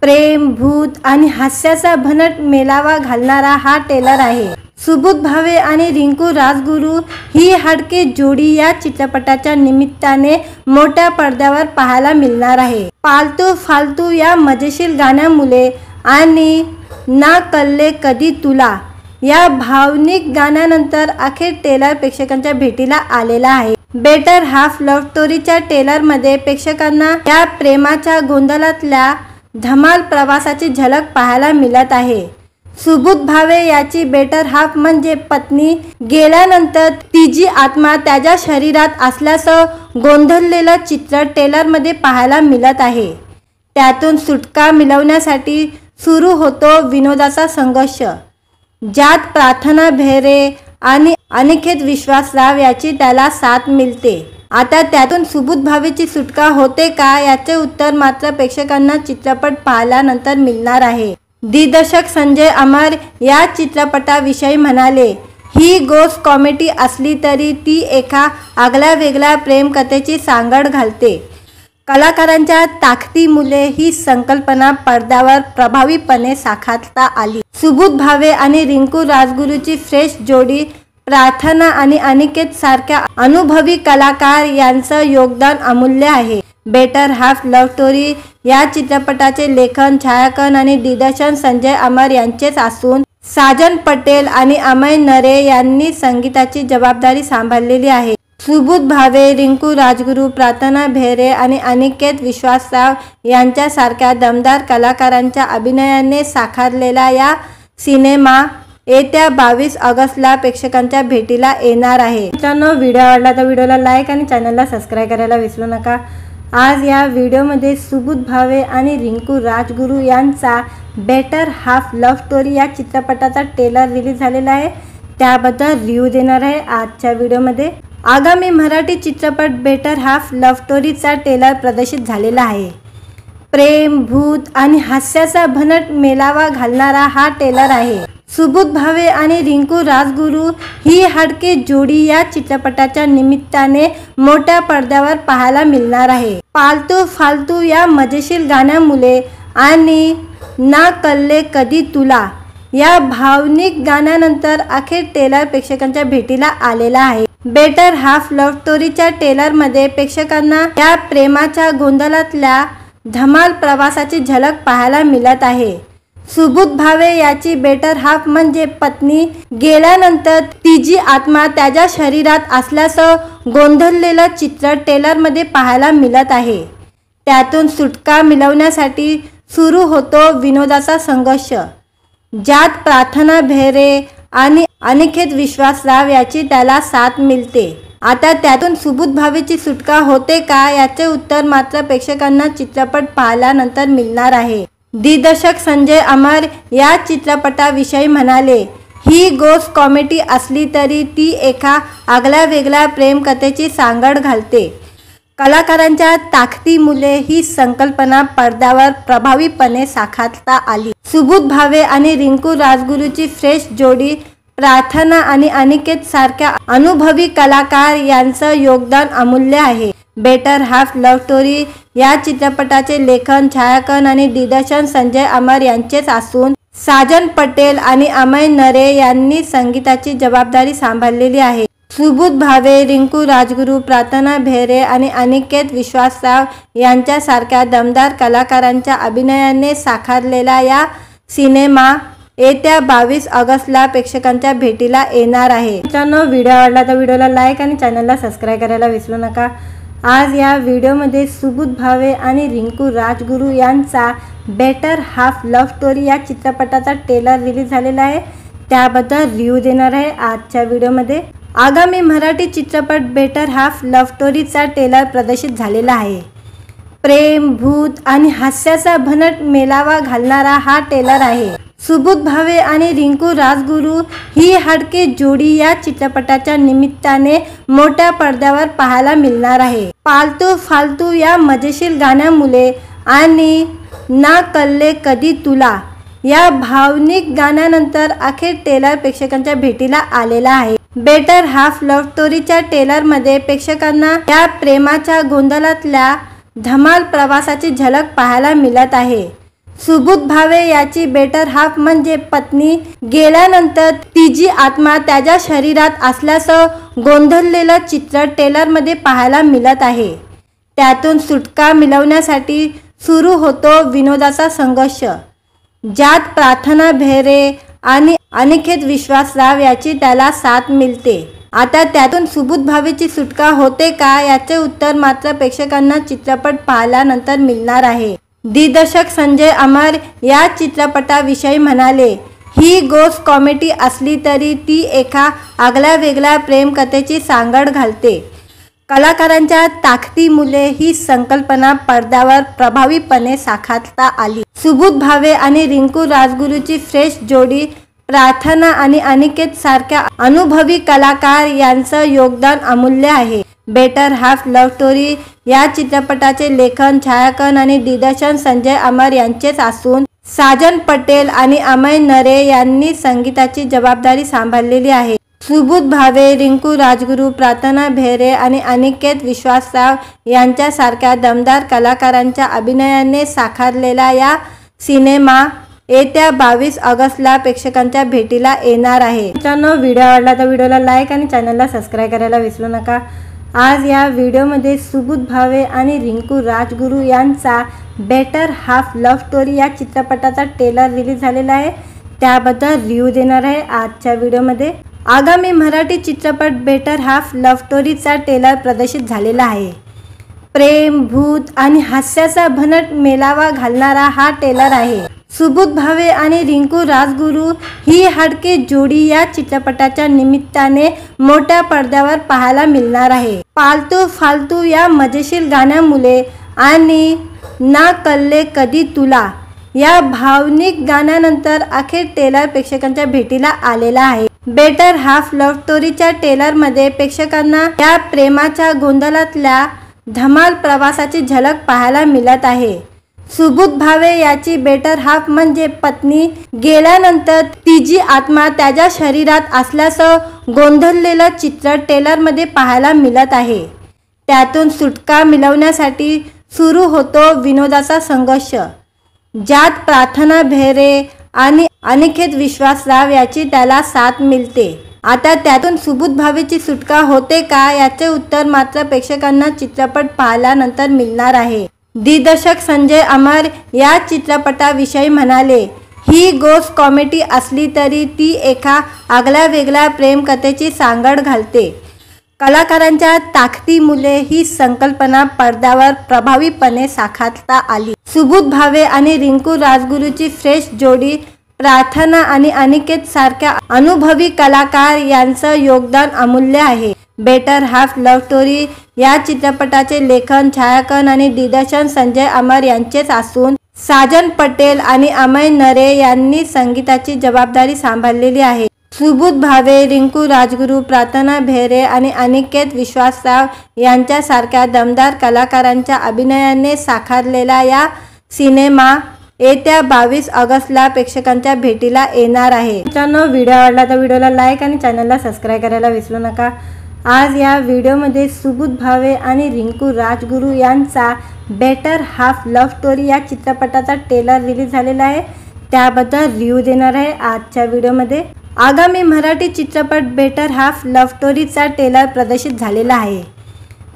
प्रेम, भूत आणि हास्याचा भन्नाट मेलावा घालणारा हा ट्रेलर आहे। सुबोध भावे आणि रिंकू राजगुरू ही हटके जोडी या चित्रपटाच्या निमित्ताने मोठ्या पडद्यावर पाहायला मिळणार आहे। पालतू फालतू या मजेशीर गाण्यामुळे आणि ना कल्ले कधी तुला या भावनिक गाण्यानंतर अखेर ट्रेलर प्रेक्षकांच्या भेटीला आलेला आहे। बेटर हाफ लव्ह स्टोरीच्या ट्रेलरमध्ये प्रेक्षकांना या प्रेमाच्या गोंधळातल्या धमाल प्रवासाची झलक पाहायला मिळत आहे। सुबोध भावे याची बेटर हाफ म्हणजे पत्नी गेल्यानंतर तिची आत्मा त्याच्या शरीरात असल्याचं गोंधळलेलं चित्र ट्रेलरमध्ये पाहायला मिळत आहे। त्यातून सुटका मिळवण्यासाठी सुरू होतो विनोदाचा संघर्ष, ज्यात प्रार्थना बेहरे आणि अनिकेत विश्वासराव याची त्याला साथ मिळते। आता त्यातून सुबोध भावेची सुटका होते का याचे उत्तर मात्र प्रेक्षकांना चित्रपट पाहिल्यानंतर मिळणार आहे। दिग्दर्शक संजय अमर या चित्रपटाविषयी म्हणाले, ही गोष्ट कॉमेडी असली तरी ती एका आगळ्यावेगळ्या प्रेमकथेची सांगड घालते। कलाकारांच्या ताकदीमुळे ही संकल्पना पडद्यावर प्रभावीपणे साकारता आली। सुबोध भावे आणि रिंकू राजगुरूची फ्रेश जोडी, प्रार्थना आणि अनिकेत सारख्या अनुभवी कलाकार यांचं योगदान अमूल्य आहे। बेटर हाफ लव्ह स्टोरी या चित्रपटाचे लेखन, छायांकन आणि दिग्दर्शन संजय अमर यांचेच असून साजन पटेल आणि अमय नरे यांनी संगीताची जबाबदारी सांभाळलेली आहे। सुबोध भावे, रिंकू राजगुरू, प्रार्थना बेहरे आणि अनिकेत विश्वासराव यांच्यासारख्या दमदार कलाकारांच्या अभिनयाने साकारलेला या सिनेमा येत्या 22 ऑगस्टला प्रेक्षकांच्या भेटीला येणार आहे। मित्रांनो, व्हिडिओ आवडला तर व्हिडिओला लाईक आणि चॅनलला सबस्क्राईब करायला विसरू नका। आज या व्हिडिओमध्ये सुबोध भावे आणि रिंकू राजगुरू यांचा बेटर हाफ लव्ह स्टोरी या चित्रपटाचा ट्रेलर रिलीज झालेला आहे, त्याबद्दल रिव्ह्यू देणार आहे आजच्या व्हिडिओमध्ये। आगामी मराठी चित्रपट बेटर हाफ लव्ह स्टोरीचा ट्रेलर प्रदर्शित झालेला आहे। प्रेम, भूत आणि हास्याचा भन्नाट मेलावा घालणारा हा ट्रेलर आहे। सुबोध भावे आणि रिंकू राजगुरू ही हटके जोडी या चित्रपटाच्या निमित्ताने मोठ्या पडद्यावर पाहायला मिळणार आहे। पालतू फालतू या मजेशीर गाण्यामुळे आणि ना कल्ले कधी तुला या भावनिक गाण्यानंतर अखेर ट्रेलर प्रेक्षकांच्या भेटीला आलेला आहे। बेटर हाफ लव्ह स्टोरीच्या ट्रेलरमध्ये प्रेक्षकांना या प्रेमाच्या गोंधळातल्या धमाल प्रवासाची झलक पाहायला मिळत आहे। सुबोध भावे याची बेटर हाफ म्हणजे पत्नी गेल्यानंतर तिची आत्मा त्याच्या शरीरात असल्याचं गोंधळलेलं चित्र ट्रेलरमध्ये पाहायला मिळत आहे। त्यातून सुटका मिळवण्यासाठी सुरू होतो विनोदाचा संघर्ष, ज्यात प्रार्थना बेहरे आणि अनिकेत विश्वासराव याची त्याला साथ मिळते। आता त्यातून सुबोध भावेची सुटका होते का याचे उत्तर मात्र प्रेक्षकांना चित्रपट पाहिल्यानंतर मिळणार आहे। दिग्दर्शक संजय अमर या चित्रपटाविषयी म्हणाले, ही गोष्ट कॉमेडी असली तरी ती एका आगळ्यावेगळ्या प्रेमकथेची सांगड घालते। कलाकारांच्या ताकदीमुळे ही संकल्पना पडद्यावर प्रभावीपणे साकारता आली। सुबोध भावे आणि रिंकू राजगुरूची फ्रेश जोडी, प्रार्थना आणि अनिकेत सारख्या अनुभवी कलाकार यांचं योगदान अमूल्य आहे। बेटर हाफ लव्ह स्टोरी या चित्रपटाचे लेखन, छायांकन आणि दिग्दर्शन संजय अमर यांचेच असून साजन पटेल आणि अमय नरे यांनी संगीताची जबाबदारी सांभाळलेली आहे। सुबोध भावे, रिंकू राजगुरू, प्रार्थना बेहरे आणि अनिकेत विश्वासराव यांच्यासारख्या दमदार कलाकारांच्या अभिनयाने साकारलेला या सिनेमा येत्या 22 ऑगस्टला प्रेक्षकांच्या भेटीला येणार आहे। मित्रांनो, व्हिडिओ आवडला तर व्हिडिओला लाईक आणि चॅनलला सबस्क्राईब करायला विसरू नका। आज या व्हिडिओमध्ये सुबोध भावे आणि रिंकू राजगुरू यांचा बेटर हाफ लव्ह स्टोरी या चित्रपटाचा ट्रेलर रिलीज झालेला आहे, त्याबद्दल रिव्ह्यू देणार आहे आजच्या व्हिडिओमध्ये। आगामी मराठी चित्रपट बेटर हाफ लव्ह स्टोरीचा ट्रेलर प्रदर्शित झालेला आहे। प्रेम, भूत आणि हास्याचा भन्नाट मेळावा घालणारा हा ट्रेलर आहे। सुबोध भावे आणि रिंकू राजगुरू ही हटके जोडी या चित्रपटाच्या निमित्ताने मोठ्या पडद्यावर पाहायला मिळणार आहे। पालतू फालतू या मजेशीर गाण्यामुळे आणि ना कळले कधी तुला या भावनिक गाण्यानंतर अखेर ट्रेलर प्रेक्षकांच्या भेटीला आलेला आहे। बेटर हाफ लव्ह स्टोरीच्या ट्रेलरमध्ये प्रेक्षकांना या प्रेमाच्या गोंधळातल्या धमाल प्रवासाची झलक पाहायला मिळत आहे। सुबोध भावे याची बेटर हाफ म्हणजे पत्नी गेल्यानंतर तिची आत्मा त्याच्या शरीरात असल्याचं गोंधळलेलं चित्र ट्रेलरमध्ये पाहायला मिळत आहे। त्यातून सुटका मिळवण्यासाठी सुरू होतो विनोदाचा संघर्ष, ज्यात प्रार्थना बेहरे आणि अनिकेत विश्वासराव याची त्याला साथ मिळते। आता त्यातून सुबोध भावेची सुटका होते का याचे उत्तर मात्र प्रेक्षकांना चित्रपट पाहिल्यानंतर मिळणार आहे। दिग्दर्शक संजय अमर या चित्रपटाविषयी म्हणाले, ही गोष्ट कॉमेडी असली तरी ती एका आगळ्यावेगळ्या प्रेमकथेची सांगड घालते। कलाकारांच्या ताकदीमुळे ही संकल्पना पडद्यावर प्रभावीपणे साकारता आली। सुबोध भावे आणि रिंकू राजगुरूची फ्रेश जोडी, प्रार्थना आणि अनिकेत सारख्या अनुभवी कलाकार यांचं योगदान अमूल्य आहे। बेटर हाफ लव्ह स्टोरी या चित्रपटाचे लेखन, छायांकन आणि दिग्दर्शन संजय अमर यांचेच असून साजन पटेल आणि अमय नरे यांनी संगीताची जबाबदारी सांभाळलेली आहे। सुबोध भावे, रिंकू राजगुरू, प्रार्थना बेहरे आणि अनिकेत विश्वासराव यांच्यासारख्या दमदार कलाकारांच्या अभिनयाने साकारलेला या सिनेमा येत्या 22 ऑगस्टला प्रेक्षकांच्या भेटीला येणार आहे। मित्रांनो, व्हिडिओ आवडला तर व्हिडिओला लाईक आणि चॅनलला सबस्क्राईब करायला विसरू नका। आज या व्हिडिओमध्ये सुबोध भावे आणि रिंकू राजगुरू यांचा बेटर हाफ लव्ह स्टोरी या चित्रपटाचा ट्रेलर रिलीज झालेला आहे, त्याबद्दल रिव्ह्यू देणार आहे आजच्या व्हिडिओमध्ये। आगामी मराठी चित्रपट बेटर हाफ लव्ह स्टोरीचा ट्रेलर प्रदर्शित झालेला आहे। प्रेम, भूत आणि हास्याचा भन्नाट मेळावा घालणारा हा ट्रेलर आहे। सुबोध भावे आणि रिंकू राजगुरू ही हटके जोडी या चित्रपटाच्या निमित्ताने मोठ्या पडद्यावर पाहायला मिळणार आहे। पालतू फालतू या मजेशीर गाण्यामुळे आणि ना कळले कधी तुला या भावनिक गाण्यानंतर अखेर ट्रेलर प्रेक्षकांच्या भेटीला आलेला आहे। बेटर हाफ लव्ह स्टोरीच्या ट्रेलरमध्ये प्रेक्षकांना या प्रेमाच्या गोंधळातल्या धमाल प्रवासाची झलक पाहायला मिळत आहे। सुबोध भावे याची बेटर हाफ म्हणजे पत्नी गेल्यानंतर तिची आत्मा त्याच्या शरीरात असल्याचं गोंधळलेलं चित्र ट्रेलरमध्ये पाहायला मिळत आहे। त्यातून सुटका मिळवण्यासाठी सुरू होतो विनोदाचा संघर्ष, ज्यात प्रार्थना बेहरे आणि अनिकेत विश्वासराव याची त्याला साथ मिळते। आता त्यातून सुबोध भावेची सुटका होते का याचे उत्तर मात्र प्रेक्षकांना चित्रपट पाहिल्यानंतर मिळणार आहे। दिग्दर्शक संजय अमर या चित्रपटाविषयी म्हणाले, ही गोष्ट कॉमेडी असली तरी ती एका आगळ्यावेगळ्या प्रेमकथेची सांगड घालते। कलाकारांच्या ताकदीमुळे ही संकल्पना पडद्यावर प्रभावीपणे साकारता आली। सुबोध भावे आणि रिंकू राजगुरूची फ्रेश जोडी, प्रार्थना आणि अनिकेत सारख्या अनुभवी कलाकार यांचं योगदान अमूल्य आहे। बेटर हाफ लव्ह स्टोरी या चित्रपटाचे लेखन, छायांकन आणि दिग्दर्शन संजय अमर यांचेच असून साजन पटेल आणि अमय नरे यांनी संगीताची जबाबदारी सांभाळलेली आहे। सुबोध भावे, रिंकू राजगुरू, प्रार्थना भेरे आणि अनिकेत विश्वासराव यांच्यासारख्या दमदार कलाकारांच्या अभिनयाने साकारलेला या सिनेमा येत्या 22 ऑगस्टला प्रेक्षकांच्या भेटीला येणार आहे। मित्रांनो, व्हिडिओ आवडला तर व्हिडिओला लाईक आणि चॅनलला सबस्क्राईब करायला विसरू नका। आज या व्हिडिओमध्ये सुबोध भावे आणि रिंकू राजगुरू यांचा बेटर हाफ लव्ह स्टोरी या चित्रपटाचा ट्रेलर रिलीज झालेला आहे, त्याबद्दल रिव्ह्यू देणार आहे आजच्या व्हिडिओमध्ये। आगामी मराठी चित्रपट बेटर हाफ लव्ह स्टोरीचा ट्रेलर प्रदर्शित झालेला आहे।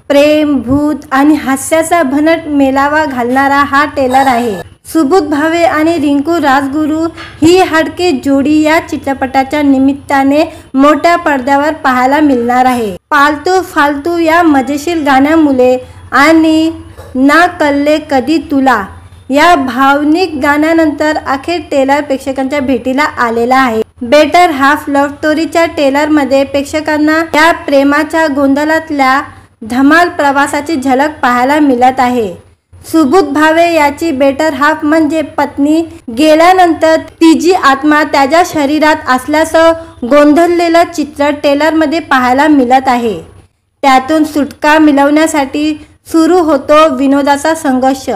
प्रेम, भूत आणि हास्याचा भन्नाट मेलावा घालणारा हा ट्रेलर आहे। सुबोध भावे आणि रिंकू राजगुरू ही हटके जोडी या चित्रपटाच्या निमित्ताने मोठ्या पडद्यावर पाहायला मिळणार आहे। पालतू फालतू या मजेशीर गाण्यामुळे आणि ना कळले कधी तुला या भावनिक गाण्यानंतर अखेर ट्रेलर प्रेक्षकांच्या भेटीला आलेला आहे। बेटर हाफ लव्ह स्टोरीच्या ट्रेलरमध्ये प्रेक्षकांना या प्रेमाच्या गोंधळातल्या धमाल प्रवासाची झलक पाहायला मिळत आहे। सुबोध भावे याची बेटर हाफ म्हणजे पत्नी गेल्यानंतर तिची आत्मा त्याच्या शरीरात असल्याचं गोंधळलेलं चित्र ट्रेलरमध्ये पाहायला मिळत आहे। त्यातून सुटका मिळवण्यासाठी सुरू होतो विनोदाचा संघर्ष,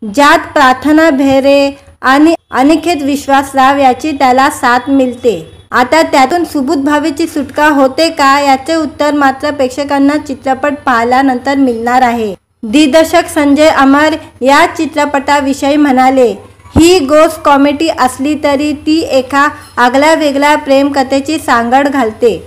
ज्यात प्रार्थना भेरे आणि अनिकेत विश्वासराव याची त्याला साथ मिळते। आता त्यातून सुबोध भावेची सुटका होते का याचे उत्तर मात्र प्रेक्षकांना चित्रपट पाहिल्यानंतर मिळणार आहे। दिग्दर्शक संजय अमर या चित्रपटाविषयी म्हणाले, ही गोष्ट कॉमेडी असली तरी ती एका आगळ्यावेगळ्या प्रेमकथेची सांगड घालते।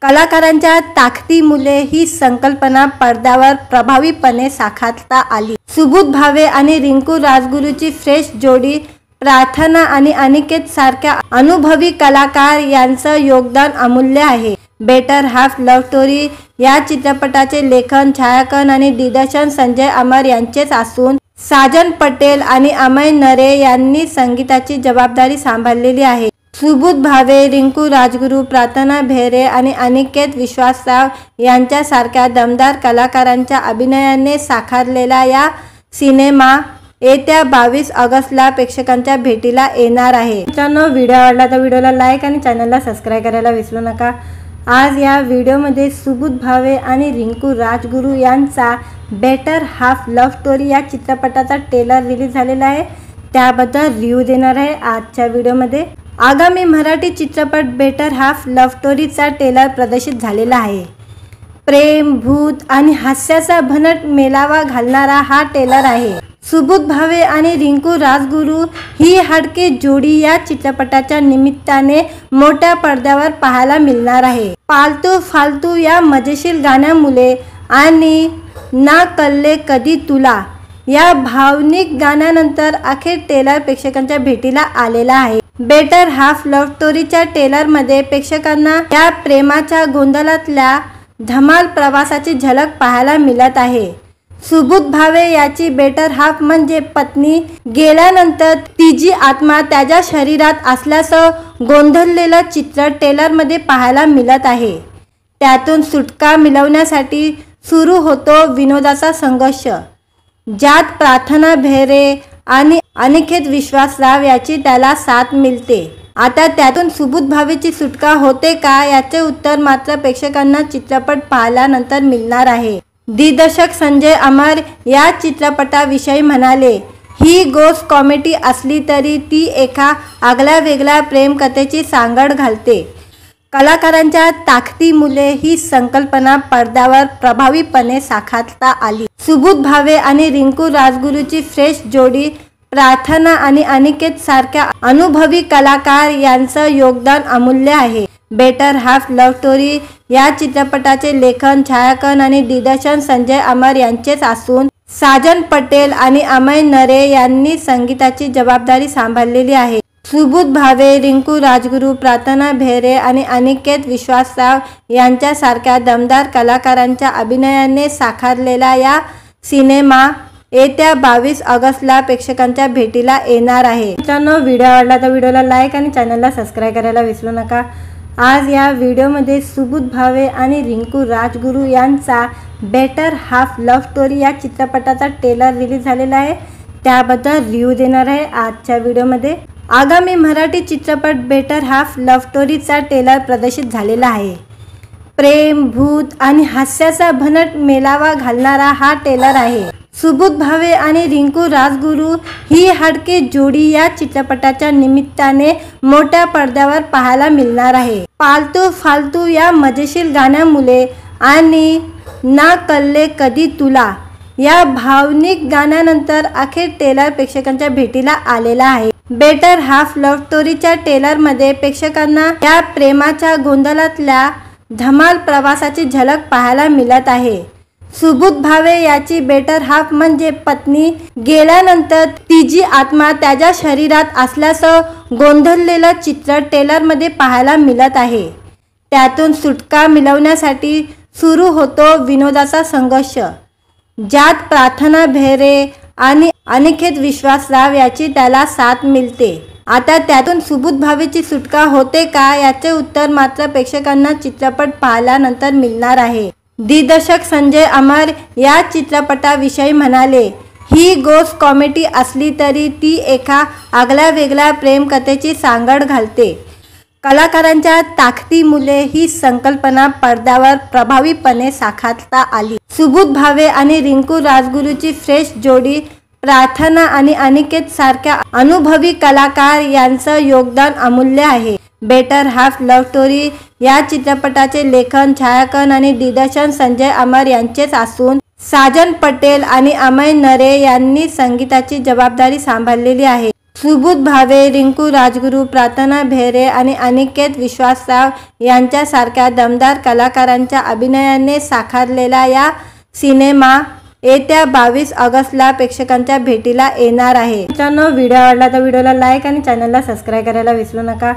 कलाकारांच्या ताकदीमुळे ही संकल्पना पडद्यावर प्रभावीपणे साकारता आली। सुबोध भावे आणि रिंकू राजगुरूची फ्रेश जोडी, प्रार्थना आणि अनिकेत सारख्या अनुभवी कलाकार यांचं योगदान अमूल्य आहे। बेटर हाफ लव्ह स्टोरी या चित्रपटाचे लेखन, छायांकन आणि दिग्दर्शन संजय अमर यांचेच असून साजन पटेल आणि अमय नरे यांनी संगीताची जबाबदारी सांभाळलेली आहे। सुबोध भावे, रिंकू राजगुरू, प्रार्थना भेरे आणि अनिकेत विश्वासराव यांच्यासारख्या दमदार कलाकारांच्या अभिनयाने साकारलेला या सिनेमा येत्या 22 ऑगस्टला प्रेक्षकांच्या भेटीला येणार आहे। मित्रांनो, व्हिडिओ आवडला तर व्हिडिओला लाईक आणि चॅनलला सबस्क्राईब करायला विसरू नका। आज या व्हिडिओमध्ये सुबोध भावे आणि रिंकू राजगुरू यांचा बेटर हाफ लव्ह स्टोरी या चित्रपटाचा ट्रेलर रिलीज झालेला आहे, त्याबद्दल रिव्ह्यू देणार आहे आजच्या व्हिडिओमध्ये। आगामी मराठी चित्रपट बेटर हाफ लव्ह स्टोरीचा ट्रेलर प्रदर्शित झालेला आहे। प्रेम, भूत आणि हास्याचा भन्नाट मेलावा घालणारा हा ट्रेलर आहे। सुबोध भावे आणि रिंकू राजगुरू ही हटके जोडी या चित्रपटाच्या निमित्ताने मोठ्या पडद्यावर पाहायला मिळणार आहे। पालतू फालतू या मजेशीर गाण्यामुळे आणि ना कळले कधी तुला या भावनिक गाण्यानंतर अखेर ट्रेलर प्रेक्षकांच्या भेटीला आलेला आहे। बेटर हाफ लव्ह स्टोरीच्या ट्रेलरमध्ये प्रेक्षकांना या प्रेमाच्या गोंधळातल्या धमाल प्रवासाची झलक पाहायला मिळत आहे। सुबोध भावे याची बेटर हाफ म्हणजे पत्नी गेल्यानंतर तिची आत्मा त्याच्या शरीरात असल्याचं गोंधळलेलं चित्र ट्रेलरमध्ये पाहायला मिळत आहे। त्यातून सुटका मिळवण्यासाठी सुरू होतो विनोदाचा संघर्ष, ज्यात प्रार्थना भेरे आणि अनिकेत विश्वासराव याची त्याला साथ मिळते। आता त्यातून सुबोध भावेची सुटका होते का याचे उत्तर मात्र प्रेक्षकांना चित्रपट पाहिल्यानंतर मिळणार आहे। दिग्दर्शक संजय अमर या चित्रपटाविषयी म्हणाले, ही गोष्ट कॉमेडी असली तरी ती एका आगळ्यावेगळ्या प्रेमकथेची सांगड घालते। कलाकारांच्या ताकदीमुळे ही संकल्पना पडद्यावर प्रभावीपणे साकारता आली। सुबोध भावे आणि रिंकू राजगुरूची फ्रेश जोडी, प्रार्थना आणि अनिकेत सारख्या अनुभवी कलाकार यांचं योगदान अमूल्य आहे। बेटर हाफ लव्ह स्टोरी या चित्रपटाचे लेखन, छायांकन आणि दिग्दर्शन संजय अमर यांचेच असून साजन पटेल आणि अमय नरे यांनी संगीताची जबाबदारी सांभाळलेली आहे. सुबोध भावे, रिंकू राजगुरू, प्रार्थना बेहरे आणि अनिकेत विश्वासराव यांच्यासारख्या दमदार कलाकारांच्या अभिनयाने साकारलेला या सिनेमा येत्या 22 ऑगस्टला प्रेक्षकांच्या भेटीला येणार आहे. मित्रांनो, व्हिडिओ आवडला तर व्हिडिओला लाईक आणि चॅनलला सबस्क्राईब करायला विसरू नका. आज या व्हिडिओमध्ये सुबोध भावे आणि रिंकू राजगुरू यांचा बेटर हाफ लव्ह स्टोरी या चित्रपटाचा ट्रेलर रिलीज झालेला आहे. त्याबद्दल रिव्ह्यू देणार आहे आजच्या व्हिडिओमध्ये. आगामी मराठी चित्रपट बेटर हाफ लव्ह स्टोरीचा ट्रेलर प्रदर्शित झालेला आहे. प्रेम, भूत आणि हास्याचा भन्नाट मेलावा घालणारा हा ट्रेलर आहे. सुबोध भावे आणि रिंकू राजगुरू ही हटके जोडी या चित्रपटाच्या निमित्ताने मोठ्या पडद्यावर पाहायला मिळणार आहे. पालतू फालतू या मजेशीर गाण्यामुळे आणि ना कल्ले कधी तुला या भावनिक गाण्यानंतर अखेर ट्रेलर प्रेक्षकांच्या भेटीला आलेला आहे. बेटर हाफ लव्ह स्टोरीच्या ट्रेलरमध्ये प्रेक्षकांना या प्रेमाच्या गोंधळातल्या धमाल प्रवासाची झलक पाहायला मिळत आहे. सुबोध भावे याची बेटर हाफ म्हणजे पत्नी गेल्यानंतर तिची आत्मा त्याच्या शरीरात असल्याचं गोंधळलेलं चित्र ट्रेलरमध्ये पाहायला मिळत आहे. त्यातून सुटका मिळवण्यासाठी सुरू होतो विनोदाचा संघर्ष, ज्यात प्रार्थना बेहरे आणि अनिकेत विश्वासराव याची त्याला साथ मिळते. आता त्यातून सुबोध भावेची सुटका होते का याचे उत्तर मात्र प्रेक्षकांना चित्रपट पाहिल्यानंतर मिळणार आहे. दिग्दर्शक संजय अमर या चित्रपटाविषयी म्हणाले, ही गोष्ट कॉमेडी असली तरी ती एका आगळ्यावेगळ्या प्रेमकथेची सांगड घालते. कलाकारांच्या ताकदीमुळे ही संकल्पना पडद्यावर प्रभावीपणे साकारता आली. सुबोध भावे आणि रिंकू राजगुरूची फ्रेश जोडी, प्रार्थना आणि अनिकेत सारख्या अनुभवी कलाकार यांचं योगदान अमूल्य आहे. बेटर हाफ लव्ह स्टोरी या चित्रपटाचे लेखन, छायांकन आणि दिग्दर्शन संजय अमर यांचेच असून साजन पटेल आणि अमय नरे यांनी संगीताची जबाबदारी सांभाळलेली आहे. सुबोध भावे, रिंकू राजगुरू, प्रार्थना बेहरे आणि अनिकेत विश्वासराव यांच्यासारख्या दमदार कलाकारांच्या अभिनयाने साकारलेला या सिनेमा येत्या 22 ऑगस्टला प्रेक्षकांच्या भेटीला येणार आहे. मित्रांनो, व्हिडिओ आवडला तर व्हिडिओला लाईक आणि चॅनलला सबस्क्राईब करायला विसरू नका.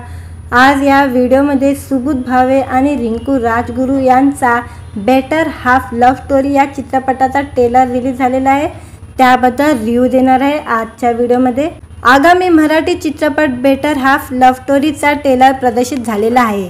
आज या व्हिडिओमध्ये सुबोध भावे आणि रिंकू राजगुरू यांचा बेटर हाफ लव्ह स्टोरी या चित्रपटाचा ट्रेलर रिलीज झालेला आहे. त्याबद्दल रिव्ह्यू देणार आहे आजच्या व्हिडिओमध्ये. आगामी मराठी चित्रपट बेटर हाफ लव्ह स्टोरीचा ट्रेलर प्रदर्शित झालेला आहे.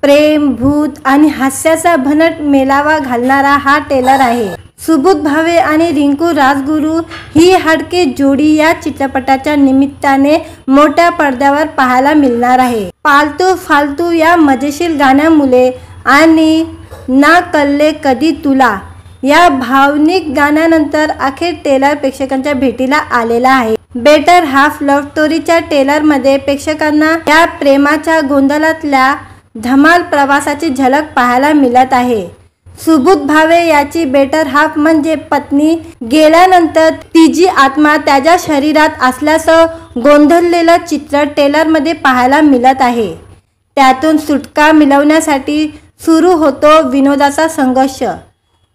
प्रेम, भूत आणि हास्याचा भन्नाट मेलावा घालणारा हा ट्रेलर आहे. सुबोध भावे आणि रिंकू राजगुरू ही हटके जोडी या चित्रपटाच्या निमित्ताने मोठ्या पडद्यावर पाहायला मिळणार आहे. पालतू फालतू या मजेशीर गाण्यामुळे आणि ना कल्ले कधी तुला या भावनिक गाण्यानंतर अखेर ट्रेलर प्रेक्षकांच्या भेटीला आलेला आहे. बेटर हाफ लव्ह स्टोरीच्या ट्रेलरमध्ये प्रेक्षकांना या प्रेमाच्या गोंधळातल्या धमाल प्रवासाची झलक पाहायला मिळत आहे. सुबोध भावे याची बेटर हाफ म्हणजे पत्नी गेल्यानंतर तिची आत्मा त्याच्या शरीरात असल्याचं गोंधळलेलं चित्र ट्रेलरमध्ये पाहायला मिळत आहे. त्यातून सुटका मिळवण्यासाठी सुरू होतो विनोदाचा संघर्ष,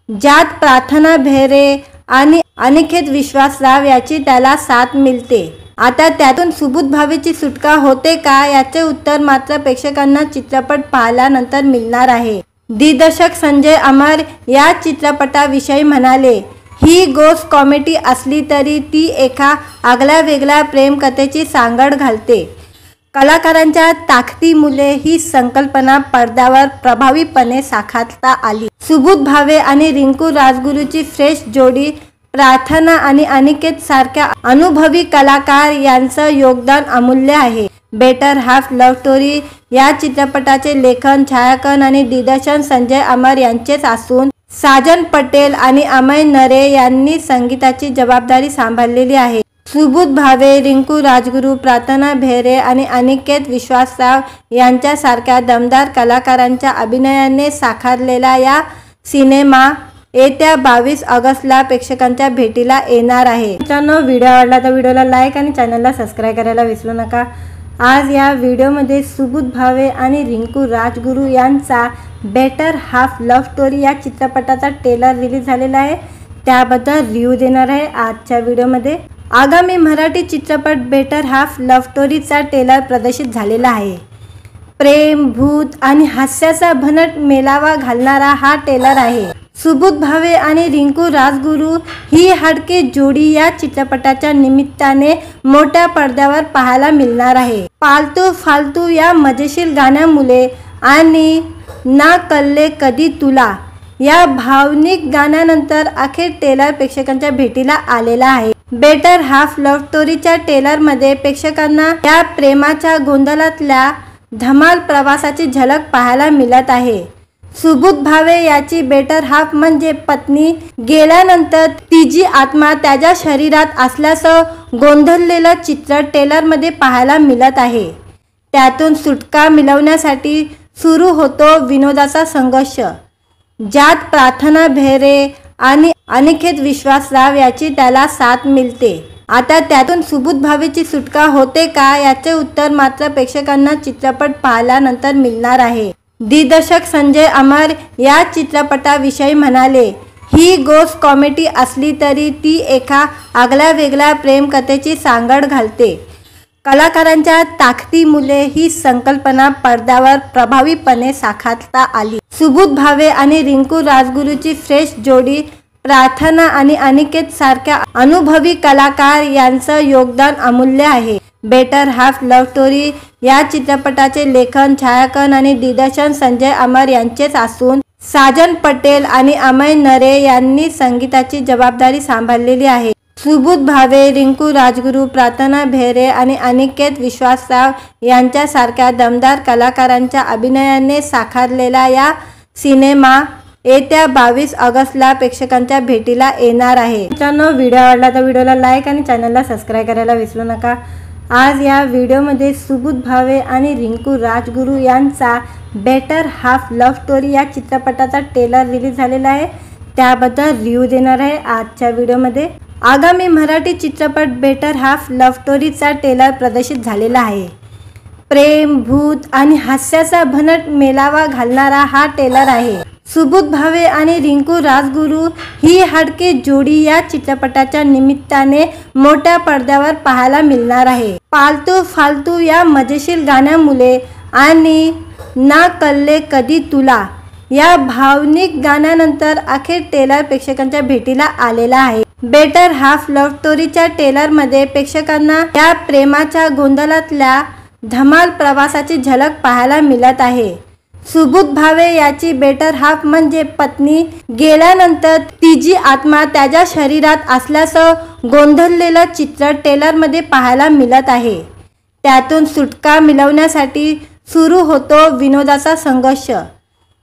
ज्यात प्रार्थना बेहरे आणि अनिकेत विश्वासराव याची त्याला साथ मिळते. आता त्यातून सुबोध भावेची सुटका होते का याचे उत्तर मात्र प्रेक्षकांना चित्रपट पाहिल्यानंतर मिळणार आहे. दिग्दर्शक संजय अमर या चित्रपटाविषयी म्हणाले, ही गोष्ट कॉमेडी असली तरी ती एका आगळ्यावेगळ्या प्रेमकथेची सांगड घालते. कलाकारांच्या ताकदीमुळे ही संकल्पना पडद्यावर प्रभावीपणे साकारता आली. सुबोध भावे आणि रिंकू राजगुरूची फ्रेश जोडी, प्रार्थना आणि अनिकेत सारख्या अनुभवी कलाकार यांचं योगदान अमूल्य आहे. बेटर हाफ लव्ह स्टोरी या चित्रपटाचे लेखन, छायांकन आणि दिग्दर्शन संजय अमर यांचेच असून साजन पटेल आणि अमय नरे यांनी संगीताची जबाबदारी सांभाळलेली आहे. सुबोध भावे, रिंकू राजगुरू, प्रार्थना बेहरे आणि अनिकेत विश्वासराव यांच्यासारख्या दमदार कलाकारांच्या अभिनयाने साकारलेला या सिनेमा येत्या 22 ऑगस्टला प्रेक्षकांच्या भेटीला येणार आहे. मित्रांनो, व्हिडिओ आवडला तर व्हिडिओला लाईक आणि चॅनलला सबस्क्राईब करायला विसरू नका. आज या व्हिडिओमध्ये सुबोध भावे आणि रिंकू राजगुरू यांचा बेटर हाफ लव्ह स्टोरी या चित्रपटाचा ट्रेलर रिलीज झालेला आहे। त्याबद्दल रिव्ह्यू देणार आहे आजच्या व्हिडिओमध्ये। आगामी मराठी चित्रपट बेटर हाफ लव्ह स्टोरीचा ट्रेलर प्रदर्शित झालेला आहे। प्रेम, भूत आणि हास्याचा भन्नाट मेलावा घालणारा हा ट्रेलर आहे। सुबोध भावे आणि रिंकू राजगुरू ही हटके जोडी या चित्रपटाच्या निमित्ताने मोठ्या पडद्यावर पाहायला मिळणार आहे। पालतू फालतू या मजेशीर गाण्यामुळे आणि ना कल्ले कधी तुला या भावनिक गाण्यानंतर अखेर ट्रेलर प्रेक्षकांच्या भेटीला आलेला आहे। बेटर हाफ लव्ह स्टोरीच्या ट्रेलरमध्ये प्रेक्षकांना या प्रेमाच्या गोंधळातल्या धमाल प्रवासाची झलक पाहायला मिळत आहे। सुबोध भावे याची बेटर हाफ म्हणजे पत्नी गेल्यानंतर तिची आत्मा त्याच्या शरीरात असल्याचं गोंधळलेलं चित्र ट्रेलरमध्ये पाहायला मिळत आहे। त्यातून सुटका मिळवण्यासाठी सुरू होतो विनोदाचा संघर्ष, ज्यात प्रार्थना बेहरे आणि अनिकेत विश्वासराव याची त्याला साथ मिळते। आता त्यातून सुबोध भावेची सुटका होते का याचे उत्तर मात्र प्रेक्षकांना चित्रपट पाहिल्यानंतर मिळणार आहे। दिग्दर्शक संजय अमर या चित्रपटाविषयी म्हणाले, ही गोष्ट कॉमेडी असली तरी ती एका आगळ्यावेगळ्या प्रेमकथेची सांगड घालते। कलाकारांच्या ताकदीमुळे ही संकल्पना पडद्यावर प्रभावीपणे साकारता आली। सुबोध भावे आणि रिंकू राजगुरूची फ्रेश जोडी, प्रार्थना आणि अनिकेत सारख्या अनुभवी कलाकार यांचं योगदान अमूल्य आहे। बेटर हाफ लव्ह स्टोरी या चित्रपटाचे लेखन, छायांकन आणि दिग्दर्शन संजय अमर यांचेच असून साजन पटेल आणि अमय नरे यांनी संगीताची जबाबदारी सांभाळलेली आहे। सुबोध भावे, रिंकू राजगुरू, प्रार्थना बेहरे आणि अनिकेत विश्वासराव यांच्यासारख्या दमदार कलाकारांच्या अभिनयाने साकारलेला या सिनेमा येत्या 22 ऑगस्टला प्रेक्षकांच्या भेटीला येणार आहे। मित्रांनो, व्हिडिओ आवडला तर व्हिडिओला लाईक आणि चॅनलला सबस्क्राईब करायला विसरू नका। आज या व्हिडिओमध्ये सुबोध भावे आणि रिंकू राजगुरू यांचा बेटर हाफ लव्ह स्टोरी या चित्रपटाचा ट्रेलर रिलीज झालेला आहे। त्याबद्दल रिव्ह्यू देणार आहे आजच्या व्हिडिओमध्ये। आगामी मराठी चित्रपट बेटर हाफ लव्ह स्टोरीचा ट्रेलर प्रदर्शित झालेला आहे। प्रेम, भूत आणि हास्याचा भन्नाट मेलावा घालणारा हा ट्रेलर आहे। सुबोध भावे आणि रिंकू राजगुरू ही हटके जोडी या चित्रपटाच्या निमित्ताने मोठ्या पडद्यावर पाहायला मिळणार आहे। पालतू फालतू या मजेशीर गाण्यामुळे आणि ना कल्ले कधी तुला या भावनिक गाण्यानंतर अखेर ट्रेलर प्रेक्षकांच्या भेटीला आलेला आहे। बेटर हाफ लव्ह स्टोरीच्या ट्रेलरमध्ये प्रेक्षकांना या प्रेमाच्या गोंधळातल्या धमाल प्रवासाची झलक पाहायला मिळत आहे। सुबोध भावे याची बेटर हाफ म्हणजे पत्नी गेल्यानंतर तिची आत्मा त्याच्या शरीरात असल्याचं गोंधळलेलं चित्र ट्रेलरमध्ये पाहायला मिळत आहे। त्यातून सुटका मिळवण्यासाठी सुरू होतो विनोदाचा संघर्ष,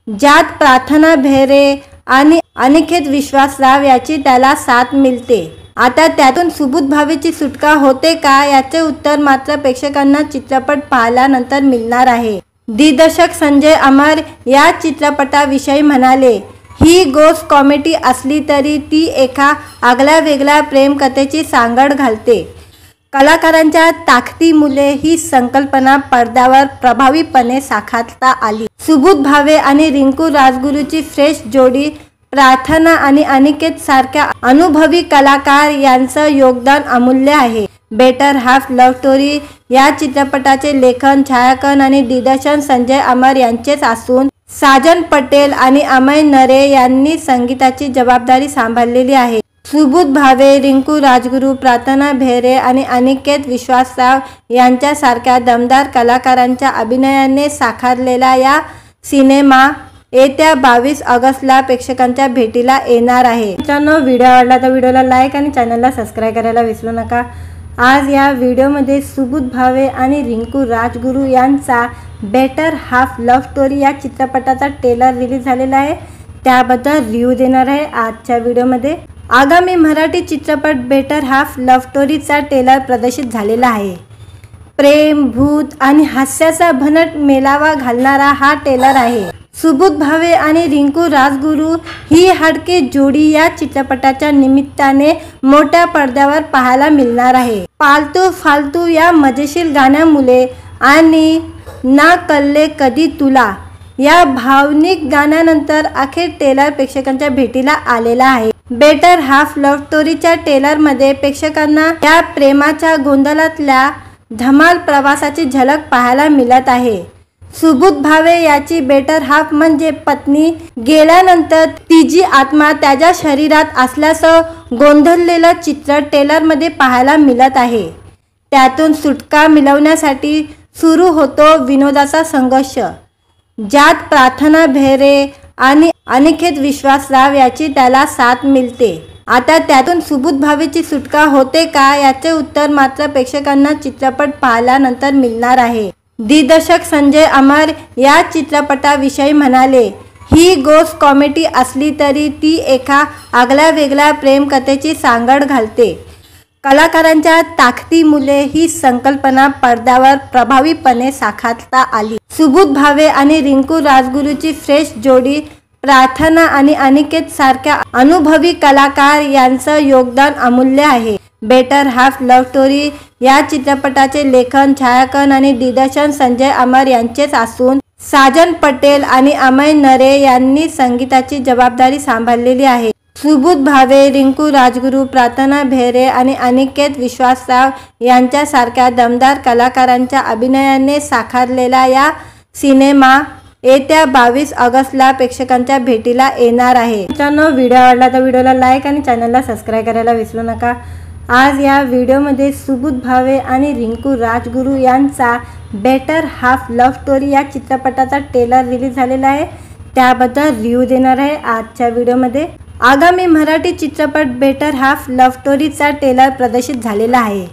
ज्यात प्रार्थना बेहरे आणि अनिकेत विश्वासराव याची त्याला साथ मिळते। आता त्यातून सुबोध भावेची सुटका होते का याचे उत्तर मात्र प्रेक्षकांना चित्रपट पाहिल्यानंतर मिळणार आहे। दिग्दर्शक संजय अमर या चित्रपटाविषयी म्हणाले, ही गोष्ट कॉमेडी असली तरी ती एका आगळ्यावेगळ्या प्रेमकथेची सांगड घालते। कलाकारांच्या ताकदीमुळे ही संकल्पना पडद्यावर प्रभावीपणे साकारता आली। सुबोध भावे आणि रिंकू राजगुरूची फ्रेश जोडी, प्रार्थना आणि अनिकेत सारख्या अनुभवी कलाकार यांचं योगदान अमूल्य आहे। बेटर हाफ लव्ह स्टोरी या चित्रपटाचे लेखन, छायांकन आणि दिग्दर्शन संजय अमर यांचेच असून साजन पटेल आणि अमय नरे यांनी संगीताची जबाबदारी सांभाळलेली आहे। सुबोध भावे, रिंकू राजगुरू, प्रार्थना बेहरे आणि अनिकेत विश्वासराव यांच्यासारख्या दमदार कलाकारांच्या अभिनयाने साकारलेला या सिनेमा येत्या 22 ऑगस्टला प्रेक्षकांच्या भेटीला येणार आहे। मित्रांनो, व्हिडिओ आवडला तर व्हिडिओला लाईक आणि चॅनलला सबस्क्राईब करायला विसरू नका। आज या व्हिडिओमध्ये सुबोध भावे आणि रिंकू राजगुरू यांचा बेटर हाफ लव्ह स्टोरी या चित्रपटाचा ट्रेलर रिलीज झालेला आहे। त्याबद्दल रिव्ह्यू देणार आहे आजच्या व्हिडिओमध्ये। आगामी मराठी चित्रपट बेटर हाफ लव्ह स्टोरीचा ट्रेलर प्रदर्शित झालेला आहे। प्रेम, भूत आणि हास्याचा भन्नाट मेलावा घालणारा हा ट्रेलर आहे। सुबोध भावे आणि रिंकू राजगुरू ही हटके जोडी या चित्रपटाच्या निमित्ताने मोठ्या पडद्यावर पाहायला मिळणार आहे। पालतू फालतू या मजेशीर गाण्यामुळे आणि ना कल्ले कधी तुला या भावनिक गाण्यानंतर अखेर टेलर प्रेक्षकांच्या भेटीला आलेला आहे। बेटर हाफ लव्ह स्टोरीच्या टेलरमध्ये प्रेक्षकांना या प्रेमाच्या गोंधळातल्या धमाल प्रवासाची झलक पाहायला मिळत आहे। सुबोध भावे याची बेटर हाफ म्हणजे पत्नी गेल्यानंतर तिची आत्मा त्याच्या शरीरात असल्याचं गोंधळलेलं चित्र टेलरमध्ये पाहायला मिळत आहे। त्यातून सुटका मिळवण्यासाठी सुरू होतो विनोदाचा संघर्ष, ज्यात प्रार्थना बेहरे आणि अनिकेत विश्वासराव याची त्याला साथ मिळते। आता त्यातून सुबोध भावेची सुटका होते का याचे उत्तर मात्र प्रेक्षकांना चित्रपट पाहिल्यानंतर मिळणार आहे। दिग्दर्शक संजय अमर या चित्रपटाविषयी म्हणाले, ही गोष्ट कॉमेडी असली तरी ती एका आगळ्या वेगळ्या प्रेमकथेची सांगड घालते। कलाकारांच्या ताकदीमुळे ही संकल्पना पडद्यावर प्रभावीपणे साकारता आली। सुबोध भावे आणि रिंकू राजगुरूची फ्रेश जोडी, प्रार्थना आणि अनिकेत सारख्या अनुभवी कलाकार यांचं योगदान अमूल्य आहे। बेटर हाफ लव्ह स्टोरी या चित्रपटाचे लेखन, छायांकन आणि दिग्दर्शन संजय अमर यांचेच असून साजन पटेल आणि अमय नरे यांनी संगीताची जबाबदारी सांभाळलेली आहे। सुबोध भावे, रिंकू राजगुरू, प्रार्थना बेहरे आणि अनिकेत विश्वासराव यांच्यासारख्या दमदार कलाकारांच्या अभिनयाने साकारलेला या सिनेमा येत्या 22 ऑगस्टला प्रेक्षकांच्या भेटीला येणार आहे। मित्रांनो, व्हिडिओ आवडला तर व्हिडिओला लाईक आणि चॅनलला सबस्क्राईब करायला विसरू नका। आज या व्हिडिओमध्ये सुबोध भावे आणि रिंकू राजगुरू यांचा बेटर हाफ लव्ह स्टोरी या चित्रपटाचा ट्रेलर रिलीज झालेला आहे, त्याबद्दल रिव्ह्यू देणार आहे आजच्या व्हिडिओमध्ये। आगामी मराठी चित्रपट बेटर हाफ लव्ह स्टोरीचा ट्रेलर प्रदर्शित झालेला आहे।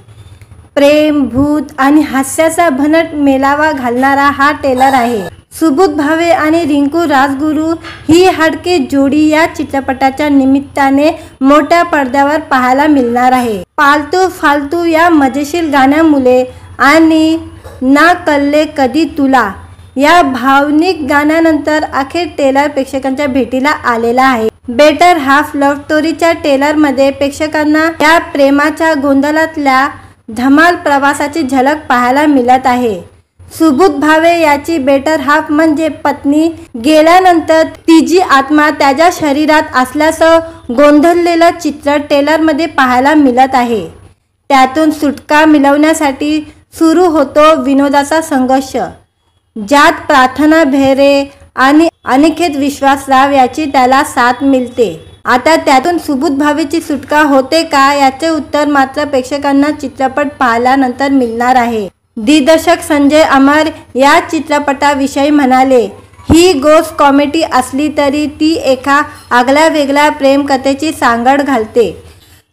प्रेम, भूत आणि हास्याचा भन्नाट मेळावा घालणारा हा ट्रेलर आहे। सुबोध भावे आणि रिंकू राजगुरू ही हटके जोडी या चित्रपटाच्या निमित्ताने मोठ्या पडद्यावर पाहायला मिळणार आहे। पालतू फालतू या मजेशीर गाण्यामुळे आणि ना कल्ले कधी तुला या भावनिक गाण्यानंतर अखेर टेलर प्रेक्षकांच्या भेटीला आलेला आहे। बेटर हाफ लव्ह स्टोरीच्या टेलरमध्ये प्रेक्षकांना या प्रेमाच्या गोंधळातल्या धमाल प्रवासाची झलक पाहायला मिळत आहे। सुबोध भावे याची बेटर हाफ म्हणजे पत्नी गेल्यानंतर तिची आत्मा त्याच्या शरीरात असल्याचं गोंधळलेलं चित्र टेलरमध्ये पाहायला मिळत आहे। त्यातून सुटका मिळवण्यासाठी सुरू होतो विनोदाचा संघर्ष, ज्यात प्रार्थना बेहरे आणि अनिकेत विश्वासराव याची त्याला साथ मिळते। आता त्यातून सुबोध भावेची सुटका होते का याचे उत्तर मात्र प्रेक्षकांना चित्रपट पाहिल्यानंतर मिळणार आहे। दिग्दर्शक संजय अमर या चित्रपटाविषयी म्हणाले, ही गोष्ट कॉमेडी असली तरी ती एका आगळ्या वेगळ्या प्रेमकथेची सांगड घालते।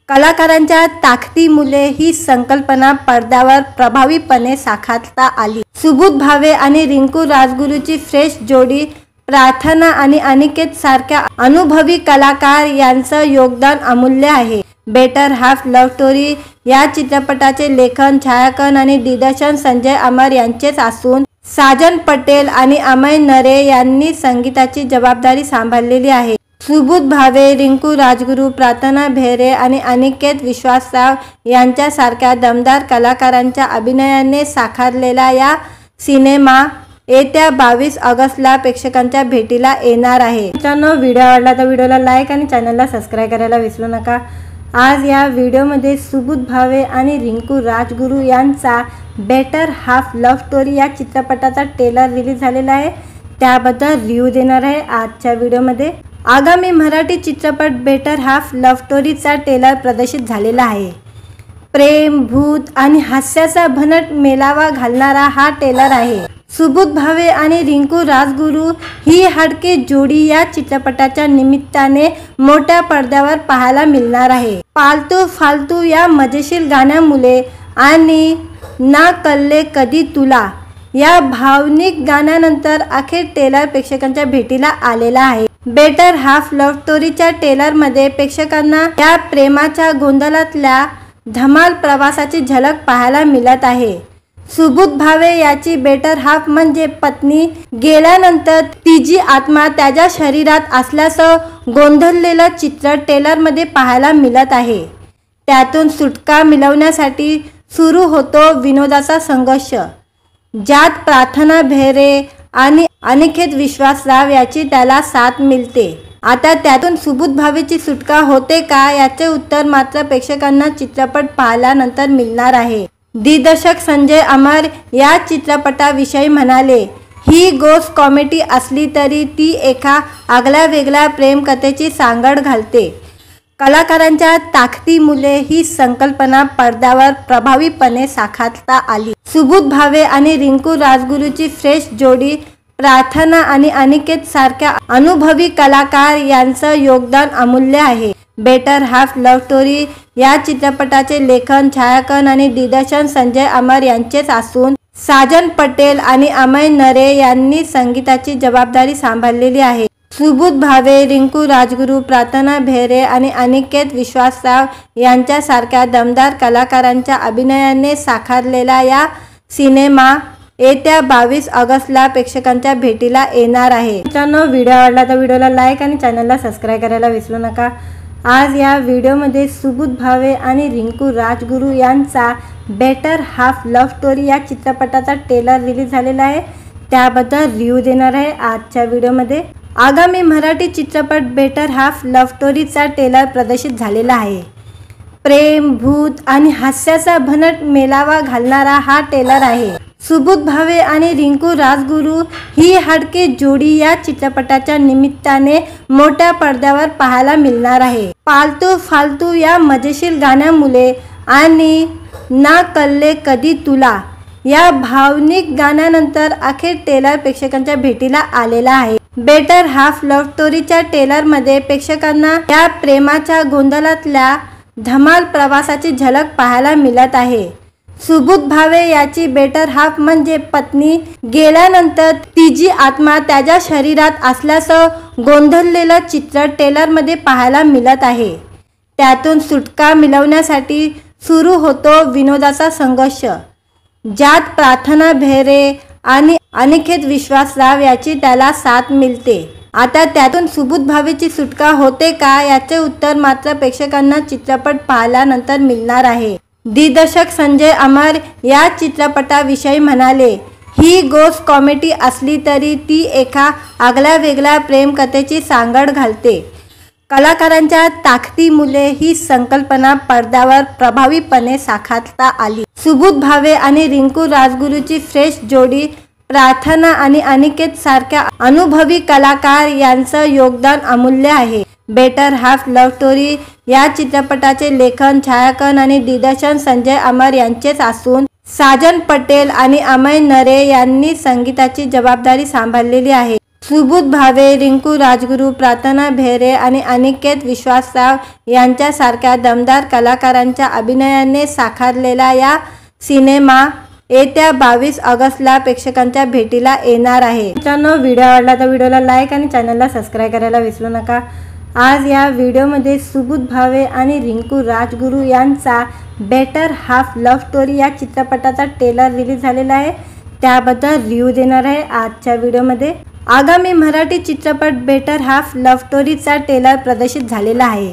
कलाकारांच्या ताकदीमुळे ही संकल्पना पडद्यावर प्रभावीपणे साकारता आली। सुबोध भावे आणि रिंकू राजगुरूची फ्रेश जोडी, प्रार्थना आणि अनिकेत सारख्या अनुभवी कलाकार यांचं योगदान अमूल्य आहे। बेटर हाफ लव्ह स्टोरी या चित्रपटाचे लेखन, छायांकन आणि दिग्दर्शन संजय अमर यांचेच असून साजन पटेल आणि अमय नरे यांनी संगीताची जबाबदारी सांभाळलेली आहे। सुबोध भावे, रिंकू राजगुरू, प्रार्थना बेहरे आणि अनिकेत विश्वासराव यांच्यासारख्या दमदार कलाकारांच्या अभिनयाने साकारलेला या सिनेमा येत्या 22 ऑगस्टला प्रेक्षकांच्या भेटीला येणार आहे। मित्रांनो, व्हिडिओ आवडला तर व्हिडिओला लाईक आणि चॅनलला सबस्क्राईब करायला विसरू नका। आज या व्हिडिओमध्ये सुबोध भावे आणि रिंकू राजगुरू यांचा बेटर हाफ लव्ह स्टोरी या चित्रपटाचा ट्रेलर रिलीज झालेला आहे, त्याबद्दल रिव्ह्यू देणार आहे आजच्या व्हिडिओमध्ये। आगामी मराठी चित्रपट बेटर हाफ लव्ह स्टोरीचा ट्रेलर प्रदर्शित झालेला आहे। प्रेम, भूत आणि हास्याचा भन्नाट मेळावा घालणारा हा ट्रेलर आहे। सुबोध भावे आणि रिंकू राजगुरू ही हटके जोडी या चित्रपटाच्या निमित्ताने मोठ्या पडद्यावर पाहायला मिळणार आहे। पालतू फालतू या मजेशीर गाण्यामुळे आणि ना कल्ले कधी तुला या भावनिक गाण्यानंतर अखेर टेलर प्रेक्षकांच्या भेटीला आलेला आहे। बेटर हाफ लव्ह स्टोरीच्या ट्रेलरमध्ये प्रेक्षकांना या प्रेमाच्या गोंधळातल्या धमाल प्रवासाची झलक पाहायला मिळत आहे। सुबोध भावे याची बेटर हाफ म्हणजे पत्नी गेल्यानंतर तिची आत्मा त्याच्या शरीरात असल्याचं गोंधळलेलं चित्र ट्रेलरमध्ये पाहायला मिळत आहे। त्यातून सुटका मिळवण्यासाठी सुरू होतो विनोदाचा संघर्ष, ज्यात प्रार्थना बेहरे आणि अनिकेत विश्वासराव याची त्याला साथ मिळते। आता त्यातून सुबोध भावेची सुटका होते का याचे उत्तर मात्र प्रेक्षकांना चित्रपट पाहिल्यानंतर मिळणार आहे। दिग्दर्शक संजय अमर या चित्रपटाविषयी म्हणाले, ही गोष्ट कॉमेडी असली तरी ती एका आगळ्या वेगळ्या प्रेम कथेची सांगड घालते। कलाकारांच्या ताकदीमुळे ही संकल्पना पडद्यावर प्रभावीपणे साकारता आली। सुबोध भावे आणि रिंकू राजगुरूची फ्रेश जोडी, प्रार्थना आणि अनिकेत सारख्या अनुभवी कलाकार यांचं योगदान अमूल्य आहे। बेटर हाफ लव्ह स्टोरी या चित्रपटाचे लेखन, छायांकन आणि दिग्दर्शन संजय अमर यांचेच असून साजन पटेल आणि अमय नरे यांनी संगीताची जबाबदारी सांभाळलेली आहे। सुबोध भावे, रिंकू राजगुरू, प्रार्थना बेहरे आणि अनिकेत विश्वासराव यांच्यासारख्या दमदार कलाकारांच्या अभिनयाने साकारलेला या सिनेमा येत्या 22 ऑगस्टला प्रेक्षकांच्या भेटीला येणार आहे। मित्रांनो, व्हिडिओ आवडला तर व्हिडिओला लाईक आणि चॅनलला सबस्क्राईब करायला विसरू नका। आज या व्हिडिओमध्ये सुबोध भावे आणि रिंकू राजगुरू यांचा बेटर हाफ लव्ह स्टोरी या चित्रपटाचा ट्रेलर रिलीज झालेला आहे, त्याबद्दल रिव्ह्यू देणार आहे आजच्या व्हिडिओमध्ये। आगामी मराठी चित्रपट बेटर हाफ लव्ह स्टोरीचा ट्रेलर प्रदर्शित झालेला आहे। प्रेम, भूत आणि हास्याचा भन्नाट मेलावा घालणारा हा ट्रेलर आहे। सुबोध भावे आणि रिंकू राजगुरू ही हटके जोडी या चित्रपटाच्या निमित्ताने मोठ्या पडद्यावर पाहायला मिळणार आहे। पालतू फालतू या मजेशीर गाण्यामुळे आणि ना कळले कधी तुला या भावनिक गाण्यानंतर अखेर ट्रेलर प्रेक्षकांच्या भेटीला आलेला आहे। बेटर हाफ लव्ह स्टोरीच्या ट्रेलरमध्ये प्रेक्षकांना या प्रेमाच्या गोंधळातल्या धमाल प्रवासाची झलक पाहायला मिळत आहे। सुबोध भावे याची बेटर हाफ म्हणजे पत्नी गेल्यानंतर तिची आत्मा त्याच्या शरीरात असल्याचं गोंधळलेलं चित्र ट्रेलरमध्ये पाहायला मिळत आहे। त्यातून सुटका मिळवण्यासाठी सुरू होतो विनोदाचा संघर्ष, ज्यात प्रार्थना बेहरे आणि अनिकेत विश्वासराव याची त्याला साथ मिळते। आता त्यातून सुबोध भावेची सुटका होते का याचे उत्तर मात्र प्रेक्षकांना चित्रपट पाहिल्यानंतर मिळणार आहे। दिग्दर्शक संजय अमर या चित्रपटाविषयी म्हणाले, ही गोष्ट कॉमेडी असली तरी ती एका आगळ्या वेगळ्या प्रेम कथेची सांगड घालते। कलाकारांच्या ताकदीमुळे ही संकल्पना पडद्यावर प्रभावीपणे साकारता आली। सुबोध भावे आणि रिंकू राजगुरूची फ्रेश जोडी, प्रार्थना आणि अनिकेत सारख्या अनुभवी कलाकार यांचं योगदान अमूल्य आहे। बेटर हाफ लव्ह स्टोरी या चित्रपटाचे लेखन, छायांकन आणि दिग्दर्शन संजय अमर यांचेच असून साजन पटेल आणि अमय नरे यांनी संगीताची जबाबदारी सांभाळलेली आहे। सुबोध भावे, रिंकू राजगुरू, प्रार्थना बेहरे आणि अनिकेत विश्वासराव यांच्यासारख्या दमदार कलाकारांच्या अभिनयाने साकारलेला या सिनेमा येत्या 22 ऑगस्टला प्रेक्षकांच्या भेटीला येणार आहे। मित्रांनो, व्हिडिओ आवडला तर व्हिडिओला लाईक आणि चॅनलला सबस्क्राईब करायला विसरू नका। आज या व्हिडिओमध्ये सुबोध भावे आणि रिंकू राजगुरू यांचा बेटर हाफ लव्ह स्टोरी या चित्रपटाचा ट्रेलर रिलीज झालेला आहे, त्याबद्दल रिव्ह्यू देणार आहे आजच्या व्हिडिओमध्ये। आगामी मराठी चित्रपट बेटर हाफ लव्ह स्टोरीचा ट्रेलर प्रदर्शित झालेला आहे।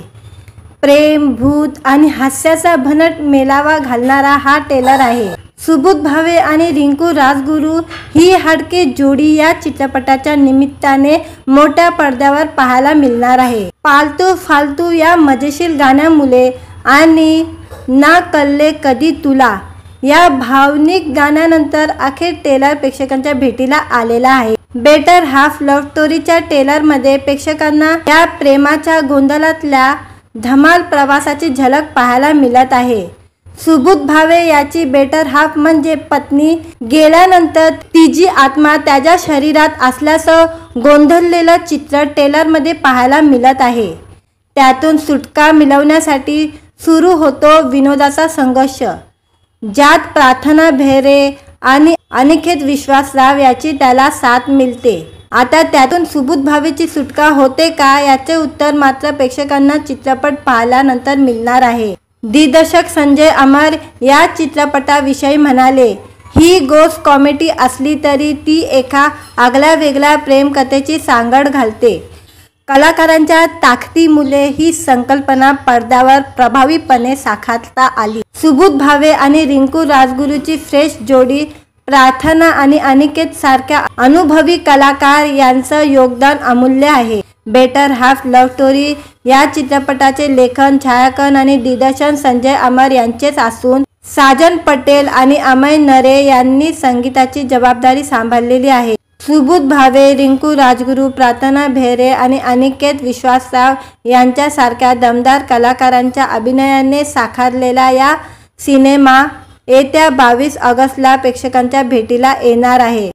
प्रेम, भूत आणि हास्याचा भन्नाट मेलावा घालणारा हा ट्रेलर आहे। सुबोध भावे आणि रिंकू राजगुरू ही हटके जोडी या चित्रपटाच्या निमित्ताने मोठ्या पडद्यावर पाहायला मिळणार आहे। पालतू फालतू या मजेशीर गाण्यामुळे आणि ना कळले कधी तुला या भावनिक गाण्यानंतर अखेर ट्रेलर प्रेक्षकांच्या भेटीला आलेला आहे। बेटर हाफ लव्ह स्टोरीच्या ट्रेलरमध्ये प्रेक्षकांना या प्रेमाच्या गोंधळातल्या धमाल प्रवासाची झलक पाहायला मिळत आहे। सुबोध भावे याची बेटर हाफ म्हणजे पत्नी गेल्यानंतर तिची आत्मा त्याच्या शरीरात असल्याचं गोंधळलेलं चित्र ट्रेलरमध्ये पाहायला मिळत आहे। त्यातून सुटका मिळवण्यासाठी सुरू होतो विनोदाचा संघर्ष, ज्यात प्रार्थना बेहरे आणि अनिकेत विश्वासराव याची त्याला साथ मिळते। आता त्यातून सुबोध भावेची सुटका होते का याचे उत्तर मात्र प्रेक्षकांना चित्रपट पाहिल्यानंतर मिळणार आहे। दिग्दर्शक संजय अमर या चित्रपटाविषयी म्हणाले, ही गोष्ट कॉमेडी असली तरी ती एका आगळ्या वेगळ्या प्रेम कथेची सांगड घालते। कलाकारांच्या ताकदीमुळे ही संकल्पना पडद्यावर प्रभावीपणे साकारता आली। सुबोध भावे आणि रिंकू राजगुरूची फ्रेश जोडी, प्रार्थना आणि अनिकेत सारख्या अनुभवी कलाकार यांचं योगदान अमूल्य आहे। बेटर हाफ लव्ह स्टोरी या चित्रपटाचे लेखन, छायांकन आणि दिग्दर्शन संजय अमर यांचेच असून साजन पटेल आणि अमय नरे यांनी संगीताची जबाबदारी सांभाळलेली आहे। सुबोध भावे, रिंकू राजगुरू, प्रार्थना बेहरे आणि अनिकेत विश्वासराव यांच्यासारख्या दमदार कलाकारांच्या अभिनयाने साकारलेला या सिनेमा येत्या 22 ऑगस्टला प्रेक्षकांच्या भेटीला येणार आहे।